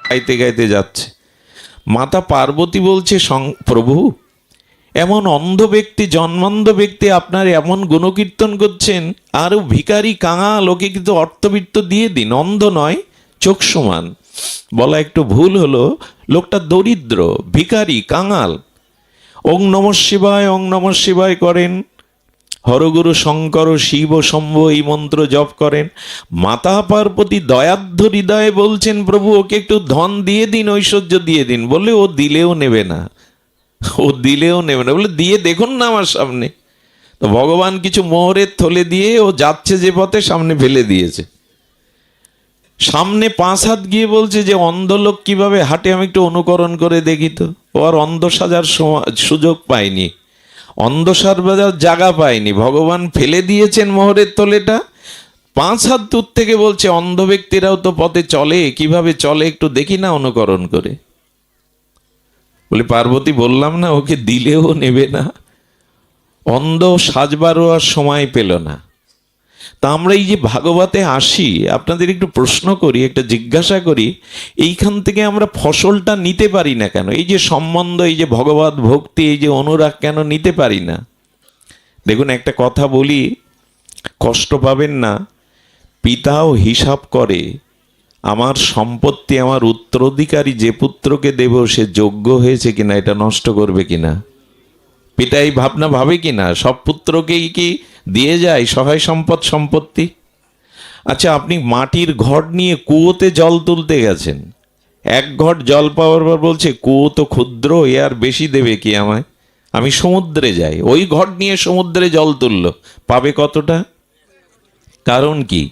গাইতে গাইতে যাচ্ছে। মাতা পার্বতী বলছে, প্রভু এমন অন্ধ ব্যক্তি, জন্মান্ধ ব্যক্তি আপনার এমন গুণকীর্তন করছেন, আরও ভিখারি কাঙাল, ওকে কিন্তু অর্থবিত্ত দিয়ে দিন। অন্ধ নয়, চোখ সমান। বলা একটু ভুল হলো, লোকটা দরিদ্র, ভিখারি, কাঙাল। ওং নমঃ শিবায়, ওং নমঃ শিবায় করেন, হরগুরু শঙ্কর শিব শম্ভ এই মন্ত্র জপ করেন। মাতা পার্বতী দয়ার্ধ হৃদয়ে বলছেন, প্রভু ওকে একটু ধন দিয়ে দিন, ঐশ্বর্য দিয়ে দিন। বলে ও দিলেও নেবে না, ও দিলেও নেবে না। বলে দিয়ে দেখুন না আমার সামনে। তো ভগবান কিছু মোহরের থলে দিয়ে ও যাচ্ছে যে পথে, সামনে ফেলে দিয়েছে। সামনে 5 হাত গিয়ে বলছে যে অন্ধ লোক কিভাবে হাঁটে আমি একটু অনুকরণ করে দেখি তো। ও আর অন্ধ সাজার সুযোগ পায়নি, অন্ধ সাজার জায়গা পায়নি। ভগবান ফেলে দিয়েছেন মোহরের থলেটা। 5 হাত দূর থেকে বলছে, অন্ধ ব্যক্তিরাও তো পথে চলে, কিভাবে চলে একটু দেখি না অনুকরণ করে। বলে পার্বতী বললাম না, ওকে দিলেও নেবে না। অন্ধ সাজবারও আর সময় পেল না। তা আমরা এই যে ভাগবতে আসি, আপনাদের একটু প্রশ্ন করি, একটা জিজ্ঞাসা করি, এইখান থেকে আমরা ফসলটা নিতে পারি না কেন? এই যে সম্বন্ধ, এই যে ভগবত ভক্তি, এই যে অনুরাগ কেন নিতে পারি না? দেখুন একটা কথা বলি, কষ্ট পাবেন না। পিতাও হিসাব করে, আমার সম্পত্তি আমার উত্তরাধিকারী যে পুত্রকে দেব সে যোগ্য হয়েছে কিনা, এটা নষ্ট করবে কিনা। পিতা এই ভাবনা ভাবে কিনা? সব পুত্রকেই কি দিয়ে যায় সহায় সম্পত্তি? আচ্ছা, আপনি মাটির ঘট নিয়ে কুয়োতে জল তুলতে গেছেন, 1 ঘট জল পাওয়ার পর বলছে কুয়ো তো ক্ষুদ্র, এ আর বেশি দেবে কি আমায়, আমি সমুদ্রে যাই। ওই ঘট নিয়ে সমুদ্রে জল তুললো, পাবে কতটা? কারণ কি?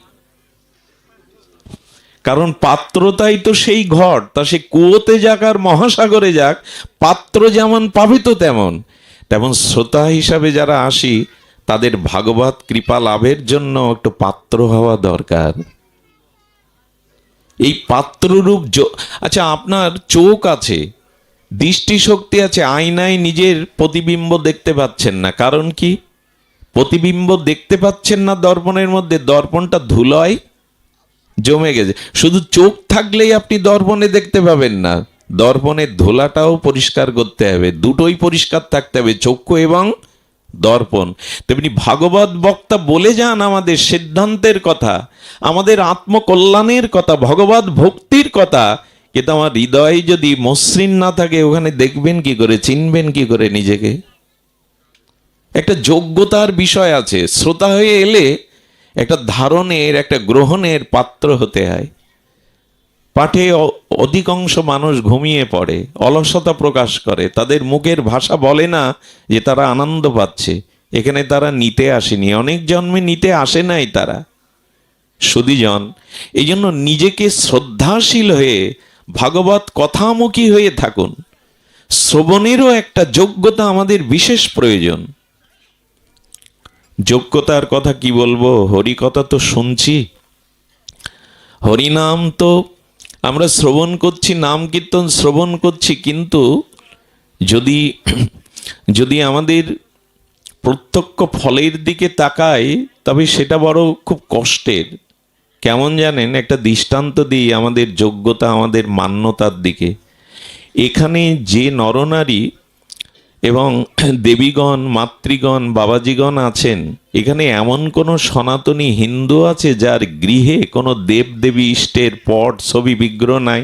কারণ পাত্রতাই তো সেই ঘট। তা সে কুয়োতে যাক আর মহাসাগরে যাক, পাত্র যেমন পাবে তো তেমন। তেমন শ্রোতা হিসাবে যারা আসি, তাদের ভাগবত কৃপা লাভের জন্য একটু পাত্র হওয়া দরকার। এই পাত্ররূপ আচ্ছা, আপনার চোখ আছে, দৃষ্টিশক্তি আছে, আয়নায় নিজের প্রতিবিম্ব দেখতে পাচ্ছেন না। কারণ কি? প্রতিবিম্ব দেখতে পাচ্ছেন না দর্পণের মধ্যে, দর্পণটা ধুলোয় জমে গেছে। শুধু চোখ থাকলেই আপনি দর্পণে দেখতে পাবেন না, দর্পণের ধুলাটাও পরিষ্কার করতে হবে। দুটোই পরিষ্কার থাকতে হবে, চক্ষু এবং দর্পণ। তেমনি ভাগবত বক্তা বলে যান আমাদের সিদ্ধান্তের কথা, আমাদের আত্মকল্যাণের কথা, ভগবত ভক্তির কথা। কিন্তু আমার হৃদয়ে যদি মসৃণ না থাকে, ওখানে দেখবেন কি করে, চিনবেন কি করে নিজেকে? একটা যোগ্যতার বিষয় আছে। শ্রোতা হয়ে এলে একটা ধারণের, একটা গ্রহণের পাত্র হতে হয়। পাঠে অধিকাংশ মানুষ ঘুমিয়ে পড়ে, অলসতা প্রকাশ করে, তাদের মুখের ভাষা বলে না যে তারা আনন্দ পাচ্ছে। এখানে তারা নিতে আসেনি, অনেক জন্মে নিতে আসে নাই তারা, সুধীজন। এই জন্য নিজেকে শ্রদ্ধাশীল হয়ে ভাগবত কথামুখী হয়ে থাকুন। শ্রবণেরও একটা যোগ্যতা আমাদের বিশেষ প্রয়োজন। যোগ্যতার কথা কি বলবো, হরি কথা তো শুনছি, হরিনাম তো আমরা শ্রবণ করছি, নাম কীর্তন শ্রবণ করছি, কিন্তু যদি যদি আমাদের প্রত্যক্ষ ফলের দিকে তাকাই, তবে সেটা বড় খুব কষ্টের। কেমন জানেন? একটা দৃষ্টান্ত দিই আমাদের যোগ্যতা, আমাদের মান্যতার দিকে। এখানে যে নরনারী এবং দেবীগণ, মাতৃগণ, বাবাজিগণ আছেন, এখানে এমন কোনো সনাতনী হিন্দু আছে যার গৃহে কোনো দেব দেবী ইষ্টের পট, ছবি, বিগ্রহ নাই?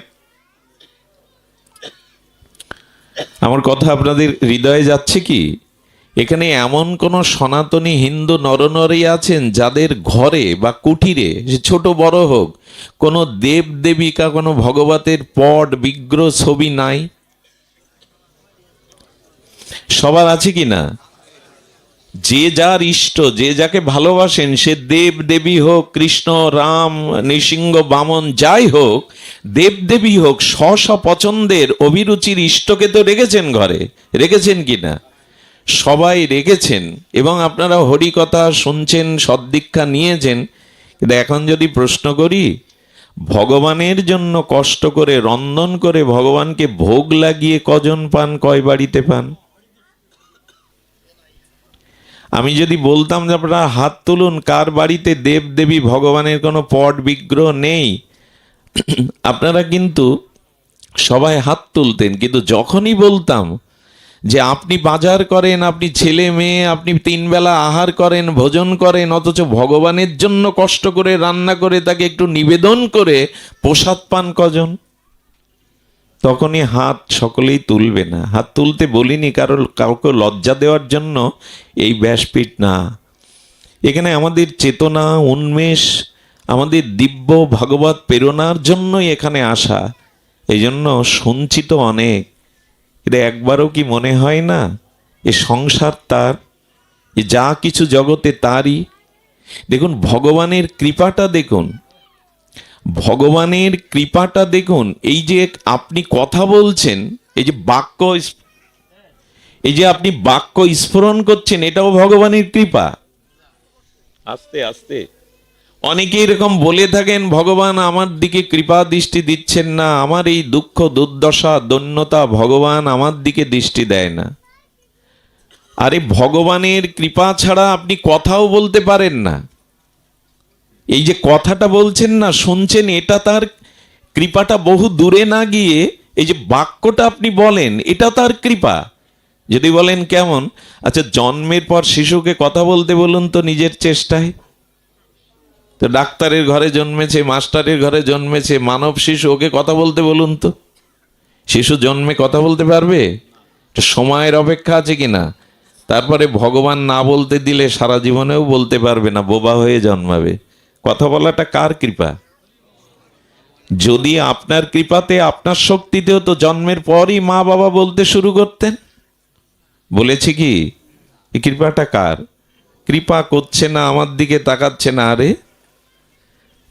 আমার কথা আপনাদের হৃদয়ে যাচ্ছে কি? এখানে এমন কোনো সনাতনী হিন্দু নরনারী আছেন যাদের ঘরে বা কুটিরে, ছোট বড় হোক, কোনো দেব দেবিকা, কোনো ভগবতের পট, বিগ্রহ, ছবি নাই? সবার আছে কি না? যে যার ইষ্ট, যে যাকে ভালোবাসেন, সে দেব দেবী হোক, কৃষ্ণ, রাম, নৃসিংহ, বামন, যাই হোক, দেব দেবী হোক, স্ব পছন্দের অভিরুচির ইষ্টকে তো রেখেছেন ঘরে, রেখেছেন কি না? সবাই রেখেছেন। এবং আপনারা হরি কথা শুনছেন, সদ্দীক্ষা নিয়েছেন। কিন্তু এখন যদি প্রশ্ন করি, ভগবানের জন্য কষ্ট করে রন্ধন করে ভগবানকে ভোগ লাগিয়ে কজন পান, কয় বাড়িতে পান? আমি যদি বলতাম যে আপনারা হাত তুলুন, কার বাড়িতে দেব দেবী ভগবানের কোনো পট, বিগ্রহ নেই, আপনারা কিন্তু সবাই হাত তুলতেন, কিন্তু যখনই বলতাম যে আপনি বাজার করেন, আপনি ছেলে মেয়ে, আপনি 3 বেলা আহার করেন, ভোজন করেন, অথচ ভগবানের জন্য কষ্ট করে রান্না করে তাকে একটু নিবেদন করে প্রসাদ পান কজন, তখনই হাত সকলেই তুলবে না। হাত তুলতে বলিনি কাউকে লজ্জা দেওয়ার জন্য এই ব্যাসপীঠ না। এখানে আমাদের চেতনা উন্মেষ, আমাদের দিব্য ভগবত প্রেরণার জন্যই এখানে আসা। এই জন্য সঞ্চিত অনেক। এটা একবারও কি মনে হয় না এ সংসার তার, এ যা কিছু জগতে তারই? দেখুন ভগবানের কৃপাটা দেখুন, ভগবানের কৃপাটা দেখুন। এই যে আপনি কথা বলছেন, এই যে বাক্য, এই যে আপনি বাক্য স্ফুরণ করছেন, এটাও ভগবানের কৃপা। আস্তে আস্তে অনেকে এরকম বলে থাকেন, ভগবান আমার দিকে কৃপা দৃষ্টি দিচ্ছেন না, আমার এই দুঃখ দুর্দশা দৈন্যতা ভগবান আমার দিকে দৃষ্টি দেয় না। আরে ভগবানের কৃপা ছাড়া আপনি কথাও বলতে পারেন না। এই যে কথাটা বলছেন না, শুনছেন, এটা তার কৃপাটা বহু দূরে না গিয়ে এই যে বাক্যটা আপনি বলেন, এটা তার কৃপা। যদি বলেন কেমন, আচ্ছা জন্মের পর শিশুকে কথা বলতে বলুন তো নিজের চেষ্টায়। তো ডাক্তারের ঘরে জন্মেছে, মাস্টারের ঘরে জন্মেছে, মানব শিশু, ওকে কথা বলতে বলুন তো। শিশু জন্মে কথা বলতে পারবে? সময়ের অপেক্ষা আছে কিনা। তারপরে ভগবান না বলতে দিলে সারা জীবনেও বলতে পারবে না, বোবা হয়ে জন্মাবে। কথা বলাটা কার কৃপা? যদি আপনার কৃপাতে, আপনার শক্তিতেও তো জন্মের পরই মা বাবা বলতে শুরু করতেন। বলেছে কি? এই কৃপাটা কার? কৃপা করছে না, আমার দিকে তাকাচ্ছে না। আরে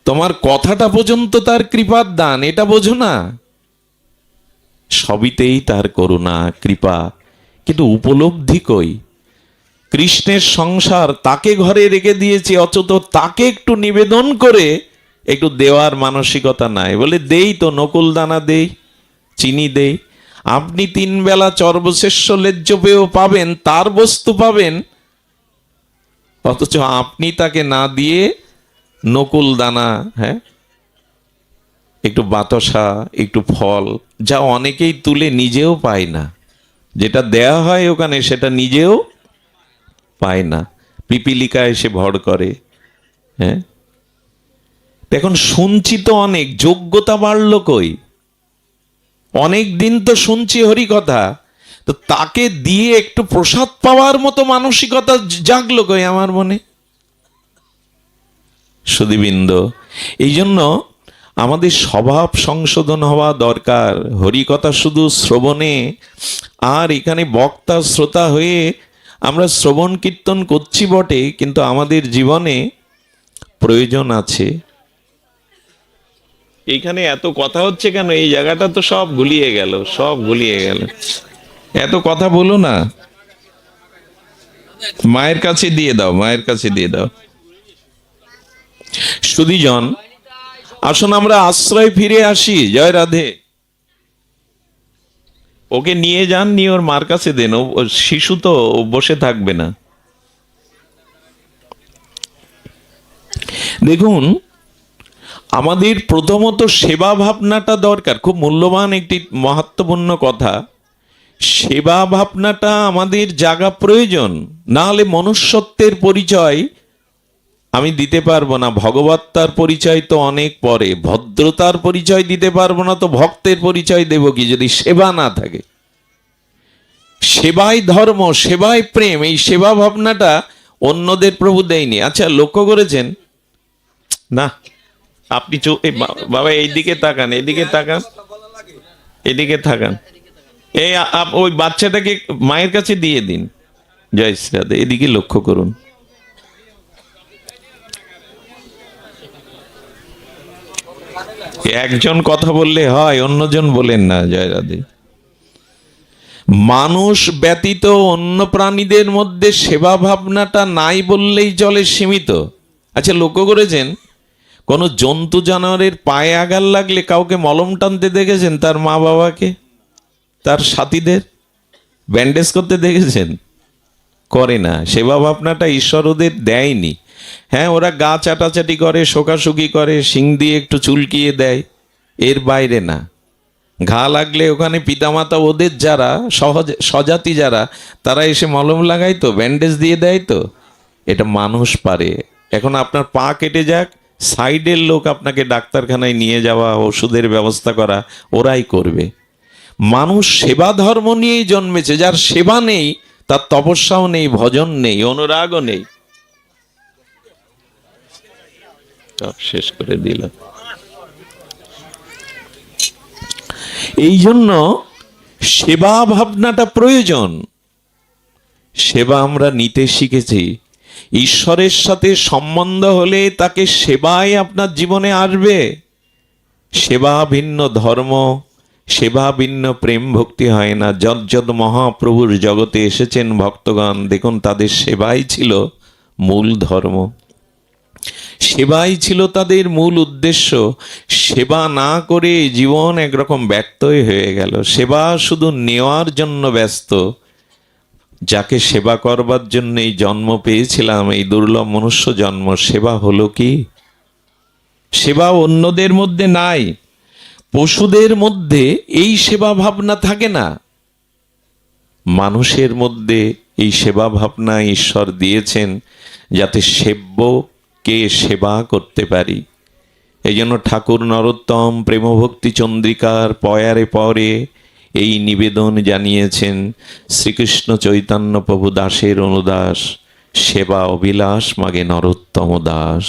তোমার কথাটা পর্যন্ত তার কৃপার দান, এটা বোঝো না? সবিতেই তার করুণা কৃপা, কিন্তু উপলব্ধি কই? কৃষ্ণের সংসার তাকে ঘরে রেখে দিয়েছে, অথচ তাকে একটু নিবেদন করে একটু দেওয়ার মানসিকতা নাই। বলে দেই তো, নকুল দানা দেই, চিনি দেই। আপনি 3 বেলা চর্বশেষ্য লেজ্জ পেয়েও পাবেন, তার বস্তু পাবেন, অথচ আপনি তাকে না দিয়ে নকুল দানা, হ্যাঁ, একটু বাতাসা, একটু ফল, যা অনেকেই তুলে নিজেও পায় না। যেটা দেয়া হয় ওখানে সেটা নিজেও পায় না, পিপিলিকা এসে ভর করে। হ্যাঁ, এখন শুনছি তো অনেক, যোগ্যতা বাড়লো কই? অনেক দিন তো শুনছি হরি কথা, তো তাকে দিয়ে একটু প্রসাদ পাওয়ার মতো মানসিকতা জাগলো কই আমার মনে? সুধীবৃন্দ, এই জন্য আমাদের স্বভাব সংশোধন হওয়া দরকার। হরিকথা শুধু শ্রবণে, আর এখানে বক্তা শ্রোতা হয়ে আমরা শ্রবণ কীর্তন করছি বটে, কিন্তু আমাদের জীবনে প্রয়োজন আছে। এইখানে এত কথা হচ্ছে কেন? এই জায়গাটা তো সব গুলিয়ে গেল, সব গুলিয়ে গেল। এত কথা বলো না, মায়ের কাছে দিয়ে দাও, মায়ের কাছে দিয়ে দাও। সুধীজন, আসুন আমরা আশ্রয় ফিরে আসি। জয় রাধে। ওকে নিয়ে যান, নিয়ে ওর মার কাছে দেন। ও শিশু তো, ও বসে থাকবে না। দেখুন, আমাদের প্রথমত সেবা ভাবনাটা দরকার, খুব মূল্যবান একটি মহত্বপূর্ণ কথা। সেবা ভাবনাটা আমাদের জাগা প্রয়োজন, না হলে মনুষ্যত্বের পরিচয় আমি দিতে পারবো না। ভগবত্তার পরিচয় তো অনেক পরে, ভদ্রতার পরিচয় দিতে পারবো না, তো ভক্তের পরিচয় দেব কি যদি সেবা না থাকে? সেবাই ধর্ম, সেবাই প্রেম। এই সেবা ভাবনাটা অন্যদের প্রভু দেয়নি। আচ্ছা লক্ষ্য করেছেন না? আপনি বাবা এইদিকে তাকান, এদিকে তাকান, এদিকে তাকান। এই ওই বাচ্চাটাকে মায়ের কাছে দিয়ে দিন। জয় শ্রী রাধে। এদিকে লক্ষ্য করুন। একজন কথা বললে হয়, অন্যজন বলেন না। জয় রাধে। মানুষ ব্যতীত অন্য প্রাণীদের মধ্যে সেবা ভাবনাটা নাই বললেই চলে, সীমিত। আচ্ছা লক্ষ্য করেছেন, কোন জন্তু জানোয়ারের পায়ে আঘাত লাগলে কাউকে মলম টানতে দেখেছেন? তার মা বাবাকে, তার সাথীদের ব্যান্ডেজ করতে দেখেছেন? করে না। সেবা ভাবনাটা ঈশ্বর ওদের দেয়নি। হ্যাঁ, ওরা গা চাটাচাটি করে, শোকাশুকি করে, শিং দিয়ে একটু চুলকিয়ে দেয়, এর বাইরে না। ঘা লাগলে ওখানে পিতামাতা ওদের যারা স্বজাতি যারা, তারা এসে মলম লাগাইতো, ব্যান্ডেজ দিয়ে দেয় তো। এটা মানুষ পারে। এখন আপনার পা কেটে যাক, সাইডের লোক আপনাকে ডাক্তারখানায় নিয়ে যাওয়া, ওষুধের ব্যবস্থা করা ওরাই করবে। মানুষ সেবা ধর্ম নিয়েই জন্মেছে। যার সেবা নেই তার তপস্যাও নেই, ভজন নেই, অনুরাগও নেই। শেষ করে দিলাম। এই জন্য সেবা ভাবনাটা প্রয়োজন। সেবা আমরা নিতে শিখেছি। ঈশ্বরের সাথে সম্বন্ধ হলে তাকে সেবাই আপনার জীবনে আসবে। সেবা ভিন্ন ধর্ম, সেবা ভিন্ন প্রেম ভক্তি হয় না। যদ মহাপ্রভুর জগতে এসেছেন ভক্তগণ, দেখুন তাদের সেবাই ছিল মূল ধর্ম, সেবাই ছিল তাদের মূল উদ্দেশ্য। সেবা না করে জীবন একরকম ব্যর্থই হয়ে গেল। সেবা শুধু নেওয়ার জন্য ব্যস্ত। যাকে সেবা করবার জন্য এই জন্ম পেয়েছিলাম, এই দুর্লভ মনুষ্য জন্ম, সেবা হলো কি? সেবা অন্যদের মধ্যে নাই। পশুদের মধ্যে এই সেবা ভাবনা থাকে না, মানুষের মধ্যে এই সেবা ভাবনা ঈশ্বর দিয়েছেন, যাতে সেব্যকে সেবা করতে পারি। এই জন্য ঠাকুর নরোত্তম প্রেমভক্তি চন্দ্রিকার পয়ারে পরে এই নিবেদন জানিয়েছেন, শ্রীকৃষ্ণ চৈতন্য প্রভু দাসের অনুদাস, সেবা অভিলাষ মাগে নরোত্তম দাস।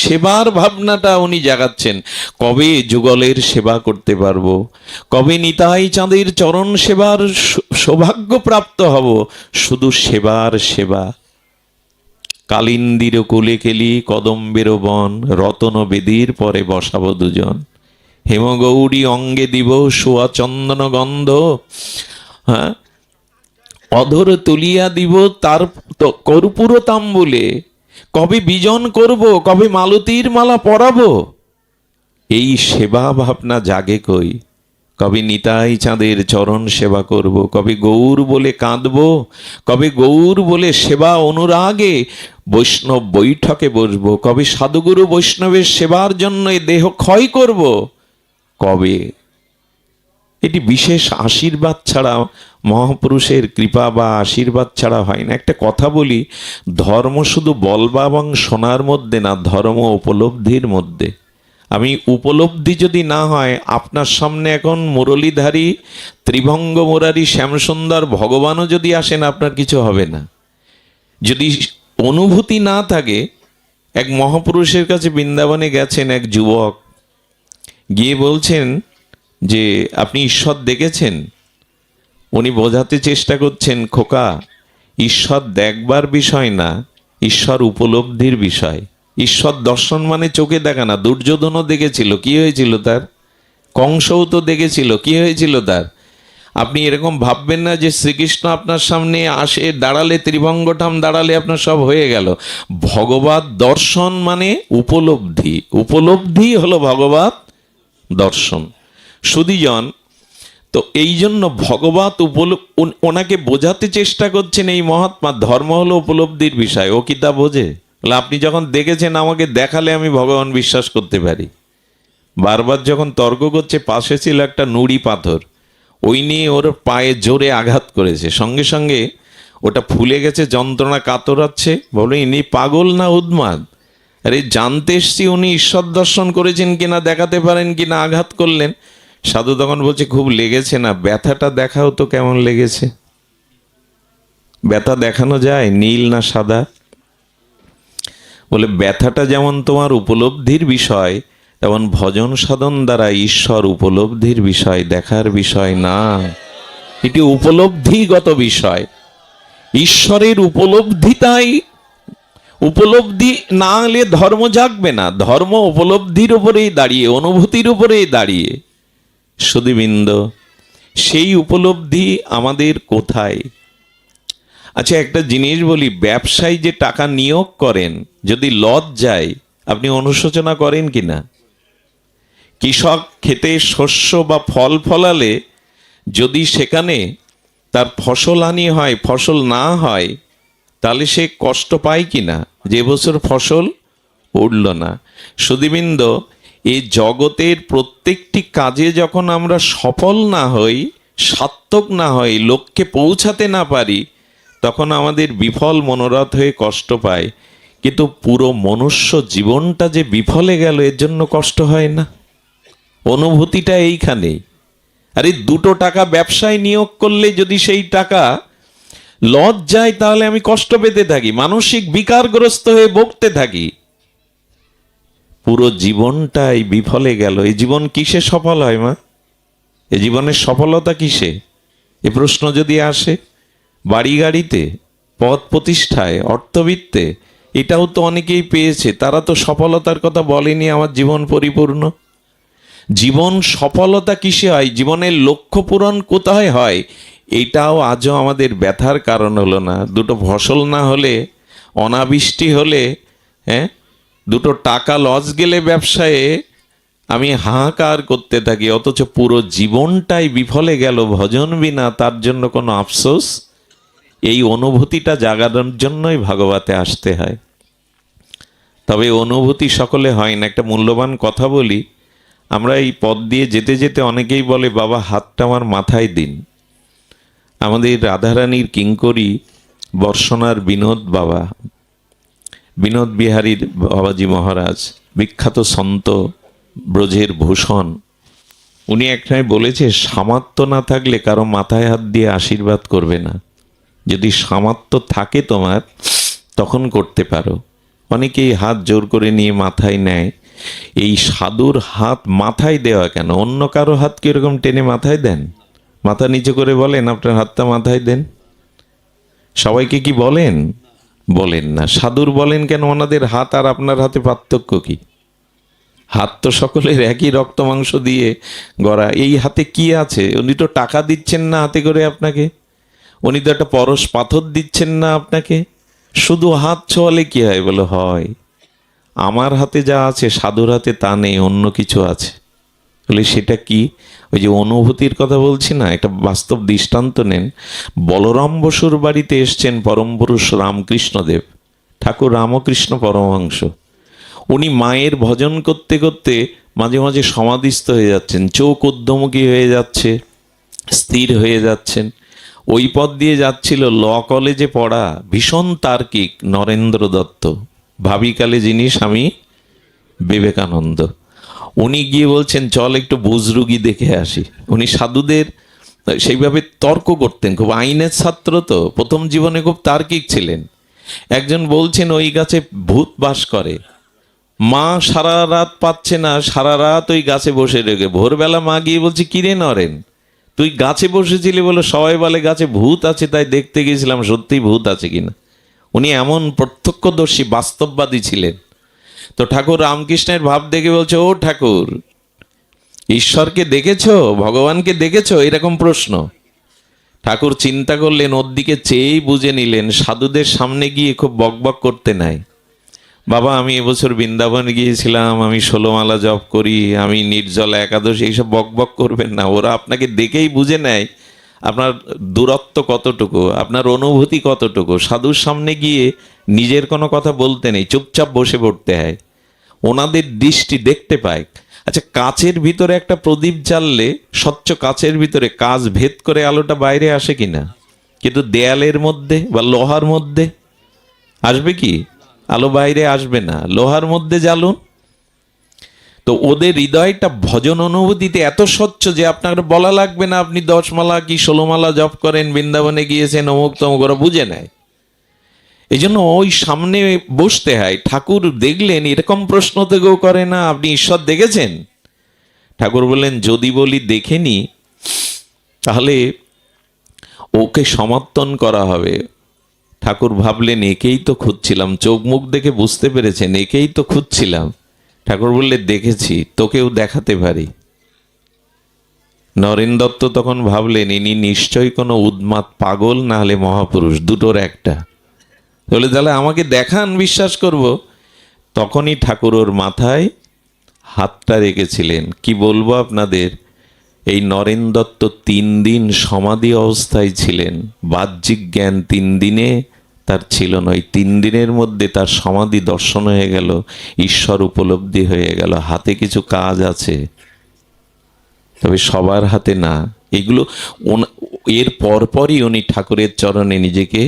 সেবার ভাবনাটা উনি জাগাচ্ছেন। কবে যুগলের সেবা করতে পারবো, কবে নিতাই চাঁদের চরণ সেবার সৌভাগ্য প্রাপ্ত হব, শুধু সেবার সেবা। কালিন্দির কোলে কেলি কদম্বের বন, রতন বেদির পরে বসাবো দুজন, হেমগৌরী অঙ্গে দিব সোয়া চন্দন গন্ধ, হ্যাঁ অধর তুলিয়া দিব তার কর্পূর তাম্বুলে। কবে বিজন করব, কবে মালতীর মালা পরাবো, এই সেবা ভাবনা জাগে কই? কবে নিতাই চাঁদের চরণ সেবা করব, কবে গৌর বলে কাঁদবো, কবে গৌর বলে সেবা অনুরাগে বৈষ্ণব বৈঠকে বসবো, কবে সাধুগুরু বৈষ্ণবের সেবার জন্য এ দেহ ক্ষয় করব, কবে? এটি বিশেষ আশীর্বাদ ছাড়া, মহাপুরুষের কৃপা বা আশীর্বাদ ছাড়া হয় না। একটা কথা বলি, ধর্ম শুধু বলবা এবং শোনার মধ্যে না, ধর্ম উপলব্ধির মধ্যে। আমি উপলব্ধি যদি না হয়, আপনার সামনে এখন মুরলীধারী ত্রিভঙ্গ মুরারি শ্যামসুন্দর ভগবানও যদি আসেন, আপনার কিছু হবে না। যদি অনুভূতি না থাকে, এক মহাপুরুষের কাছে বৃন্দাবনে গেছেন এক যুবক, গিয়ে বলছেন যে আপনি ঈশ্বর দেখেছেন? উনি বোঝাতে চেষ্টা করছেন, খোকা, ঈশ্বর দেখবার বিষয় না, ঈশ্বর উপলব্ধির বিষয়। ঈশ্বর দর্শন মানে চোখে দেখা না। দুর্যোধনও দেখেছিল, কি হয়েছিল তার? কংসও তো দেখেছিল, কি হয়েছিল তার? আপনি এরকম ভাববেন না যে শ্রীকৃষ্ণ আপনার সামনে আসে দাঁড়ালে, ত্রিভঙ্গঠাম দাঁড়ালে আপনার সব হয়ে গেল। ভগবত দর্শন মানে উপলব্ধি, উপলব্ধি হলো ভগবত দর্শন। সুধীজন, তো এই জন্য ভগবত ওনাকে বোঝাতে চেষ্টা করছেন এই মহাত্মা, ধর্ম হলো উপলব্ধির বিষয়। ও কি তা বোঝে? আপনি যখন দেখেছেন, আমাকে দেখালে আমি ভগবান বিশ্বাস করতে পারি। বারবার যখন তর্ক করছে, পাশে ছিল একটা নুড়ি পাথর, ওই নিয়ে ওর পায়ে জোরে আঘাত করেছে, সঙ্গে সঙ্গে ওটা ফুলে গেছে, যন্ত্রণা কাতরাচ্ছে। বলে ইনি পাগল না উন্মাদ? আরে জানতে এসছি উনি ঈশ্বর দর্শন করেছেন কিনা, দেখাতে পারেন কিনা, আঘাত করলেন। সাধু তখন বলছে, খুব লেগেছে না? ব্যথাটা দেখাও তো কেমন লেগেছে। ব্যথা দেখানো যায়, নীল না সাদা? বলে ব্যথাটা যেমন তোমার উপলব্ধির বিষয়, তেমন ভজন সাধন দ্বারা ঈশ্বর উপলব্ধির বিষয়, দেখার বিষয় না। এটি উপলব্ধিগত বিষয়। ঈশ্বরের উপলব্ধিটাই, উপলব্ধি না হলে ধর্ম জাগবে না। ধর্ম উপলব্ধির উপরেই দাঁড়িয়ে, অনুভূতির উপরেই দাঁড়িয়ে। সুধীবৃন্দ, সেই উপলব্ধি আমাদের কোথায়? আচ্ছা, একটা জিনিস বলি, ব্যবসায়ী যে টাকা নিয়োগ করেন, যদি লস যায়, আপনি অনুশোচনা করেন কিনা? কৃষক খেতে শস্য বা ফল ফলালে যদি সেখানে তার ফসল হানি হয়, ফসল না হয়, তাহলে সে কষ্ট পায় কিনা যে বছর ফসল উঠল না? সুধীবৃন্দ, এই জগতের প্রত্যেকটি কাজে যখন আমরা সফল না হই, সার্থক না হই, লক্ষ্যে পৌঁছাতে না পারি, তখন আমাদের বিফল মনোরথ হয়ে কষ্ট পায়। কিন্তু পুরো মনুষ্য জীবনটা যে বিফলে গেল, এর জন্য কষ্ট হয় না। অনুভূতিটা এইখানেই। আরে 2 টাকা ব্যবসায় নিয়োগ করলে যদি সেই টাকা লস যায়, তাহলে আমি কষ্ট পেতে থাকি, মানসিক বিকারগ্রস্ত হয়ে বকতে থাকি। পুরো জীবনটাই বিফলে গেল। এই জীবন কিসে সফল হয় মা? এই জীবনের সফলতা কিসে? এ প্রশ্ন যদি আসে, বাড়ি গাড়িতে, পদ প্রতিষ্ঠায়, অর্থবিত্তে, এটাও তো অনেকেই পেয়েছে, তারা তো সফলতার কথা বলেনি আমার জীবন পরিপূর্ণ। জীবন সফলতা কিসে হয়, জীবনের লক্ষ্য পূরণ কোথায় হয়, এটাও আজও আমাদের ব্যথার কারণ হলো না। 2 ফসল না হলে, অনাবৃষ্টি হলে, 2 টাকা লস গেলে ব্যবসায়ে আমি হাহাকার করতে থাকি, অথচ পুরো জীবনটাই বিফলে গেল ভজন বিনা, তার জন্য কোনো আফসোস। এই অনুভূতিটা জাগানোর জন্যই ভাগবতে আসতে হয়। তবে অনুভূতি সকলে হয় না। একটা মূল্যবান কথা বলি, আমরা এই পথ দিয়ে যেতে যেতে অনেকেই বলে, বাবা হাতটা আমার মাথায় দিন। আমাদের রাধারানীর কিঙ্করী বর্ষণার বিনোদ বাবা, বিনোদ বিহারীর বাবাজি মহারাজ, বিখ্যাত সন্ত, ব্রজের ভূষণ, উনি একটাই বলেছে, সামর্থ্য না থাকলে কারো মাথায় হাত দিয়ে আশীর্বাদ করবে না। যদি সামর্থ্য থাকে তোমার, তখন করতে পারো। অনেকেই হাত জোর করে নিয়ে মাথায় নেয়। এই সাধুর হাত মাথায় দেওয়া কেন? অন্য কারো হাত কিরকম টেনে মাথায় দেন? মাথা নিচে করে বলেন আপনার হাতটা মাথায় দেন? সবাইকে কি বলেন? বলেন না। সাধুর বলেন কেন? ওনাদের হাত আর আপনার হাতে পার্থক্য কি? হাত তো সকলের একই রক্ত মাংস দিয়ে গড়া। এই হাতে কি আছে? উনি তো টাকা দিচ্ছেন না হাতে করে আপনাকে, উনি তো একটা পরশ পাথর দিচ্ছেন না আপনাকে। শুধু হাত ছোঁয়ালে কি হয়? বলে হয়। আমার হাতে যা আছে সাধুর হাতে তা নেই, অন্য কিছু আছে। বলে সেটা কি? ওই যে অনুভূতির কথা বলছি না, একটা বাস্তব দৃষ্টান্ত নেন। বলরাম বসুর বাড়িতে এসছেন পরম পুরুষ রামকৃষ্ণদেব, ঠাকুর রামকৃষ্ণ পরমহংস। উনি মায়ের ভজন করতে করতে মাঝে মাঝে সমাধিস্থ হয়ে যাচ্ছেন, চোখ ঊর্ধ্বমুখী হয়ে যাচ্ছে, স্থির হয়ে যাচ্ছেন। ওই পথ দিয়ে যাচ্ছিল ল কলেজে পড়া ভীষণ তার্কিক নরেন্দ্র দত্ত, ভাবিকালে যিনি স্বামী বিবেকানন্দ। উনি গিয়ে বলছেন, চল একটু বুজরুগি দেখে আসি। উনি সাধুদের সেইভাবে তর্ক করতেন, খুব আইনের ছাত্র তো, প্রথম জীবনে খুব তার্কিক ছিলেন। একজন বলছেন ওই গাছে ভূত বাস করে, মা সারা রাত পাচ্ছে না, সারা রাত ওই গাছে বসে রেখে, ভোরবেলা মা গিয়ে বলছে, কিরে নরেন, তুই গাছে বসেছিলি? বলে সবাই বলে গাছে ভূত আছে, তাই দেখতে গেছিলাম সত্যি ভূত আছে কিনা। উনি এমন প্রত্যক্ষদর্শী, বাস্তববাদী ছিলেন। তো ঠাকুর রামকৃষ্ণের ভাব দেখে বলছে, ও ঠাকুর, ঈশ্বরকে দেখেছো, ভগবানকে দেখেছো? এরকম প্রশ্ন। ঠাকুর চিন্তা করলেন, ওর দিকে চেয়েই বুঝে নিলেন। সাধুদের সামনে গিয়ে খুব বকবক করতে নাই। বাবা আমি এবছর বৃন্দাবন গিয়েছিলাম, আমি 16 মালা জপ করি, আমি নির্জলা একাদশী, এইসব বকবক করবেন না। ওরা আপনাকে দেখেই বুঝে নেয় আপনার দূরত্ব কতটুকু, আপনার অনুভূতি কতটুকু। সাধুর সামনে গিয়ে নিজের কোনো কথা বলতে নেই, চুপচাপ বসে পড়তে হয়। ওনাদের দৃষ্টি দেখতে পায়। আচ্ছা, কাচের ভিতরে একটা প্রদীপ জ্বাললে, স্বচ্ছ কাচের ভিতরে কাচ ভেদ করে আলোটা বাইরে আসে কিনা? কিন্তু দেয়ালের মধ্যে বা লোহার মধ্যে আসবে কি? আলো বাইরে আসবে না। লোহার মধ্যে জ্বালুন। তো ওদের হৃদয়টা ভজন অনুভূতিতে এত স্বচ্ছ যে আপনার বলা লাগবে না আপনি 10 মালা কি 16 মালা জপ করেন, বৃন্দাবনে গিয়েছেন, অমুক তমুক, ওরা বুঝে নেয়। এই জন্য ওই সামনে বসতে হয়। ঠাকুর দেখলেন এরকম প্রশ্ন তো কেউ করে না, আপনি ঈশ্বর দেখেছেন? ঠাকুর বললেন, যদি বলি দেখেনি, তাহলে ওকে সমর্থন করা হবে। ঠাকুর ভাবলেন, একেই তো খুঁজছিলাম। চোখ মুখ দেখে বুঝতে পেরেছেন একেই তো খুঁজছিলাম। ঠাকুর বললে, দেখেছি, তোকেও দেখাতে পারি। নরেন দত্ত তখন ভাবলেন, ইনি নিশ্চয়ই কোনো উন্মাদ পাগল, না হলে মহাপুরুষ, দুটোর একটা। বলে, তাহলে আমাকে দেখান, বিশ্বাস করব। তখনই ঠাকুর ওর মাথায় হাতটা রেখেছিলেন। কি বলবো আপনাদের, এই নরেন দত্ত 3 দিন সমাধি অবস্থায় ছিলেন। বাহ্যিক জ্ঞান 3 দিনে তার ছিল না। ওই 3 দিনের মধ্যে তার সমাধি দর্শন হয়ে গেল, ঈশ্বর উপলব্ধি হয়ে গেল। হাতে কিছু কাজ আছে, তবে সবার হাতে না। এগুলো এর পরপরই উনি ঠাকুরের চরণে নিজেকে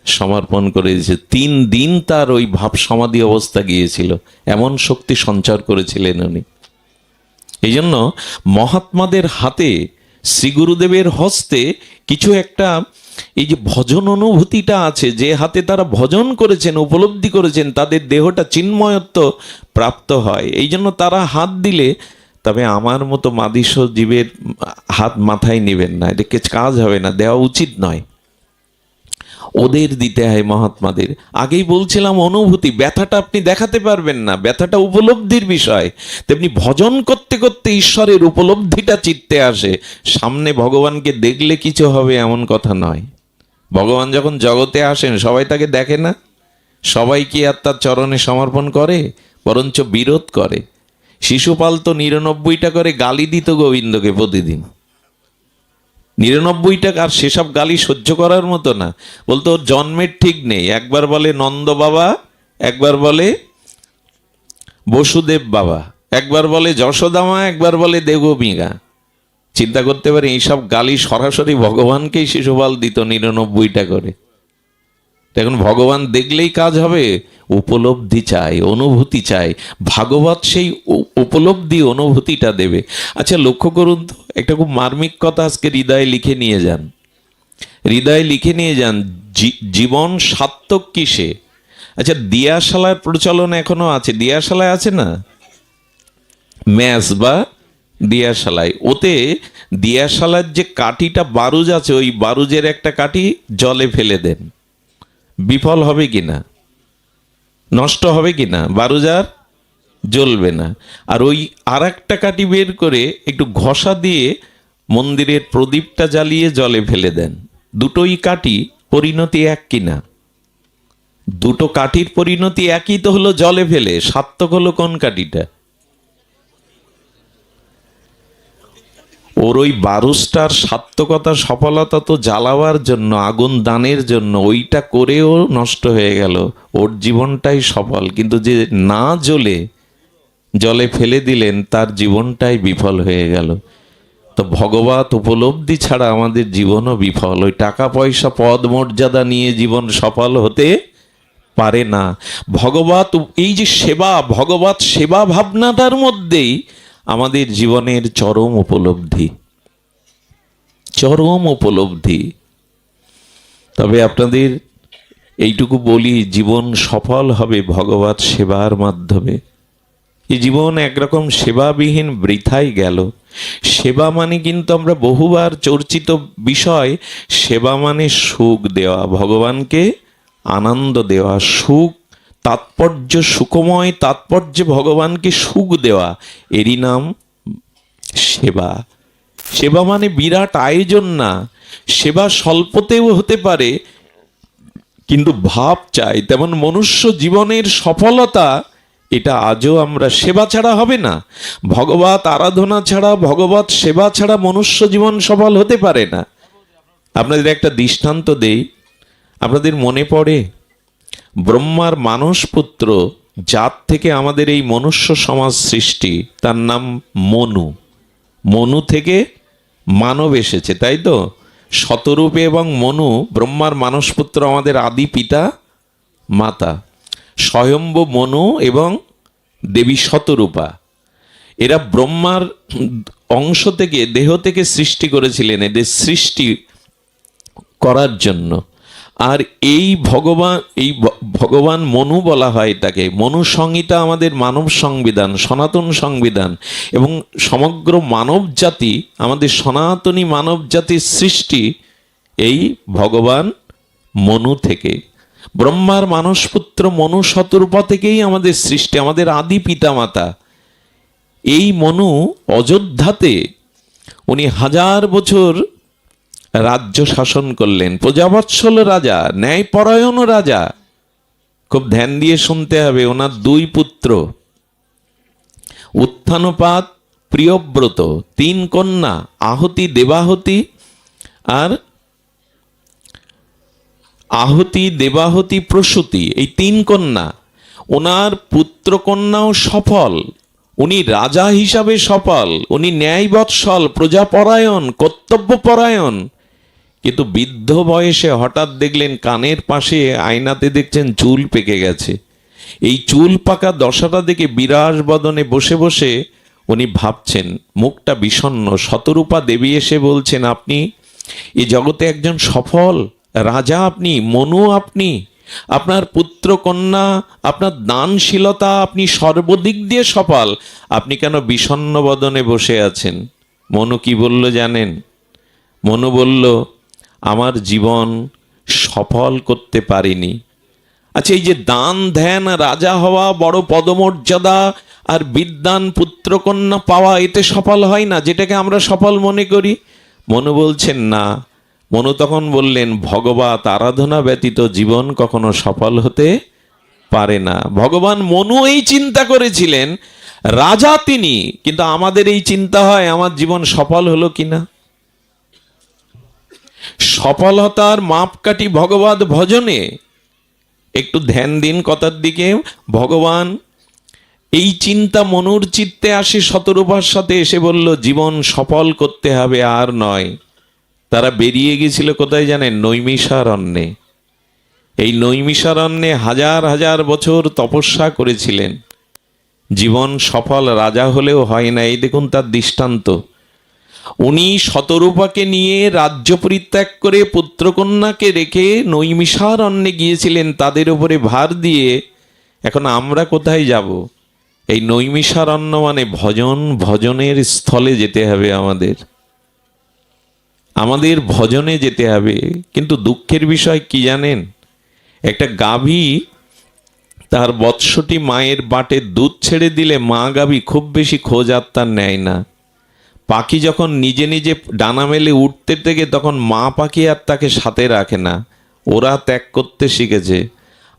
সমর্পণ করে দিয়েছে। 3 দিন তার ওই ভাব সমাধি অবস্থা গিয়েছিল, এমন শক্তি সঞ্চার করেছিলেন উনি। এই জন্য মহাত্মাদের হাতে, শ্রী গুরুদেবের হস্তে কিছু একটা, এই যে ভজন অনুভূতিটা আছে, যে হাতে তারা ভজন করেছেন, উপলব্ধি করেছেন, তাদের দেহটা চিন্ময়ত্ব প্রাপ্ত হয়। এই জন্য তারা হাত দিলে, তবে আমার মতো মাদিস জীবের হাত মাথায় নেবেন না, এটাকে কাজ হবে না, দেওয়া উচিত নয়। ওদের দিতে হয় মহাত্মাদের। আগেই বলছিলাম অনুভূতি, ব্যথাটা আপনি দেখাতে পারবেন না, ব্যথাটা উপলব্ধির বিষয়। তেমনি ভজন করতে করতে ঈশ্বরের উপলব্ধিটা চিত্তে আসে। সামনে ভগবানকে দেখলে কিছু হবে এমন কথা নয়। ভগবান যখন জগতে আসেন সবাই তাকে দেখে না, সবাই কি আর তার চরণে সমর্পণ করে? বরঞ্চ বিরোধ করে। শিশুপাল তো 99টা করে গালি দিত গোবিন্দকে প্রতিদিন। 99টা, আর সেসব গালি সহ্য করার মতো না। বলতো ওর জন্মের ঠিক নেই, একবার বলে নন্দ বাবা, একবার বলে বসুদেব বাবা, একবার বলে যশোদামা, একবার বলে দেবমিগা। চিন্তা করতে পারি, এইসব গালি সরাসরি ভগবানকেই শিশুপাল দিত 99টা করে। এখন ভগবান দেখলেই কাজ হবে? উপলব্ধি চাই, অনুভূতি চাই। ভাগবত সেই উপলব্ধি অনুভূতিটা দেবে। আচ্ছা লক্ষ্য করুন তো, একটা খুব মার্মিক কথা আজকে হৃদয়ে লিখে নিয়ে যান। হৃদয়ে লিখে নিয়ে যান, জীবন সার্থক কিসে? আচ্ছা দিয়াশালার প্রচলন এখনো আছে, দিয়াশালায় আছে না ম্যাচ বা দিয়াশালায়, ওতে দিয়াশালার যে কাঠিটা বারুজ আছে, ওই বারুজের একটা কাঠি জলে ফেলে দেন, বিফল হবে কিনা, নষ্ট হবে কিনা, বারুজ আর জ্বলবে না। আর ওই আর একটা কাঠি বের করে একটু ঘষা দিয়ে মন্দিরের প্রদীপটা জ্বালিয়ে জলে ফেলে দেন। দুটোই কাঠি, পরিণতি এক কিনা? দুটো কাঠির পরিণতি একই তো হলো, জলে ফেলে। সার্থক হলো কোন কাঠিটা? ওর ওই বারুসটার সার্থকতা, সফলতা তো জ্বালাবার জন্য, আগুন দানের জন্য, ওইটা করেও নষ্ট হয়ে গেল। ওর জীবনটাই সফল, কিন্তু যে না জ্বলে জলে ফেলে দিলেন তার জীবনটাই বিফল হয়ে গেল। তো ভগবত উপলব্ধি ছাড়া আমাদের জীবনও বিফল। ওই টাকা পয়সা পদ মর্যাদা নিয়ে জীবন সফল হতে পারে না। ভগবত, এই যে সেবা, ভগবত সেবা ভাবনাটার মধ্যেই আমাদের জীবনের চরম উপলব্ধি, চরম উপলব্ধি। তবে আপনাদের এইটুকু বলি, জীবন সফল হবে ভগবত সেবার মাধ্যমে। এই জীবন একরকম সেবাবিহীন বৃথাই গেল। সেবা মানে কিন্তু আমরা বহুবার চর্চিত বিষয়, সেবা মানে সুখ দেওয়া, ভগবানকে আনন্দ দেওয়া, সুখ, তাৎপর্য, সুখময় তাৎপর্য, ভগবানকে সুখ দেওয়া, এরই নাম সেবা। সেবা মানে বিরাট আয়োজন না, সেবা স্বল্পতেও হতে পারে, কিন্তু ভাব চাই। তেমন মনুষ্য জীবনের সফলতা, এটা আজও আমরা, সেবা ছাড়া হবে না। ভগবত আরাধনা ছাড়া, ভগবত সেবা ছাড়া মনুষ্য জীবন সফল হতে পারে না। আপনাদের একটা দৃষ্টান্ত দেই, আপনাদের মনে পড়ে ব্রহ্মার মানস পুত্র, যার থেকে আমাদের এই মনুষ্য সমাজ সৃষ্টি, তার নাম মনু। মনু থেকে মানব এসেছে, তাই তো? শতরূপে এবং মনু, ব্রহ্মার মানস পুত্র, আমাদের আদি পিতা মাতা। স্বয়ম্ভু মনু এবং দেবী শতরূপা, এরা ব্রহ্মার অংশ থেকে, দেহ থেকে সৃষ্টি করেছিলেন, এদের সৃষ্টি করার জন্য। আর এই ভগবান মনু বলা হয় তাকে। মনু সংহিতা আমাদের মানব সংবিধান, সনাতন সংবিধান, এবং সমগ্র মানব জাতি, আমাদের সনাতনী মানব জাতির সৃষ্টি এই ভগবান মনু থেকে। ব্রহ্মার মানসপুত্র মনু শতরূপা থেকেই আমাদের সৃষ্টি, আমাদের আদি পিতামাতা। এই মনু অযোধ্যাতে উনি 1000 বছর রাজ্য শাসন করলেন, প্রজাবৎসল রাজা, ন্যায়পরায়ণ রাজা। খুব ধ্যান দিয়ে শুনতে হবে, ওনার 2 পুত্র, উত্থানপাত, প্রিয়ব্রত, 3 কন্যা, আহতি, দেবাহতি আর আহুতি, দেবাহুতি, প্রসূতি, এই 3 কন্যা। ওনার পুত্র কন্যাও সফল, উনি রাজা হিসাবে সফল, উনি ন্যায়বৎসল, প্রজাপরায়ণ, কর্তব্যপরায়ণ। কিন্তু বৃদ্ধ বয়সে হঠাৎ দেখলেন কানের পাশে আয়নাতে দেখছেন চুল পেকে গেছে। এই চুল পাকা দশাটা দেখে বিরাজ বদনে বসে বসে উনি ভাবছেন, মুখটা বিষণ্ণ। শতরূপা দেবী এসে বলছেন, আপনি এই জগতে একজন সফল রাজা, আপনি মনু, আপনি, আপনার পুত্র কন্যা, আপনার দানশীলতা, আপনি সর্বদিক দিয়ে সফল, আপনি কেন বিষণ্ণ বদনে বসে আছেন? মনু কি বলল জানেন? মনু বলল, আমার জীবন সফল করতে পারিনি। আচ্ছা, এই যে দান ধ্যান, রাজা হওয়া, বড় পদমর্যাদা আর বিদ্যান পুত্রকন্যা পাওয়া, এতে সফল হয় না, যেটাকে আমরা সফল মনে করি? মনু বলছেন না। মনু তখন বললেন, ভগবত আরাধনা ব্যতীত জীবন কখনো সফল হতে পারে না। ভগবান মনু এই চিন্তা করেছিলেন, রাজা তিনি, কিন্তু আমাদের এই চিন্তা হয় আমার জীবন সফল হলো কিনা। সফলতার মাপকাঠি ভগবত ভজনে। একটু ধ্যান দিন কথার দিকে। ভগবান এই চিন্তা মনুর চিত্তে আসে, শতরূপার সাথে এসে বলল, জীবন সফল করতে হবে, আর নয়। তারা বেরিয়ে গেছিল কোথায় জানেন? নৈমিষারণ্যে। এই নৈমিষারণ্যে হাজার হাজার বছর তপস্যা করেছিলেন। জীবন সফল রাজা হলেও হয় না। এই দেখুন তার দৃষ্টান্ত। উনি শতরূপাকে নিয়ে রাজ্য পরিত্যাগ করে পুত্রকন্যাকে রেখে নৈমিষারণ্যে গিয়েছিলেন তাদের উপরে ভার দিয়ে। এখন আমরা কোথায় যাব? এই নৈমিষারণ্য মানে ভজন, ভজনের স্থলে যেতে হবে আমাদের, আমাদের ভজনে যেতে হবে। কিন্তু দুঃখের বিষয় কি জানেন? একটা গাভী তার বৎসটি মায়ের বাটে দুধ ছেড়ে দিলে মা গাভী খুব বেশি খোঁজ আত্মার নেয় না। পাখি যখন নিজে নিজে ডানা মেলে উঠতে থেকে তখন মা পাখি আর তাকে সাথে রাখে না, ওরা ত্যাগ করতে শিখেছে।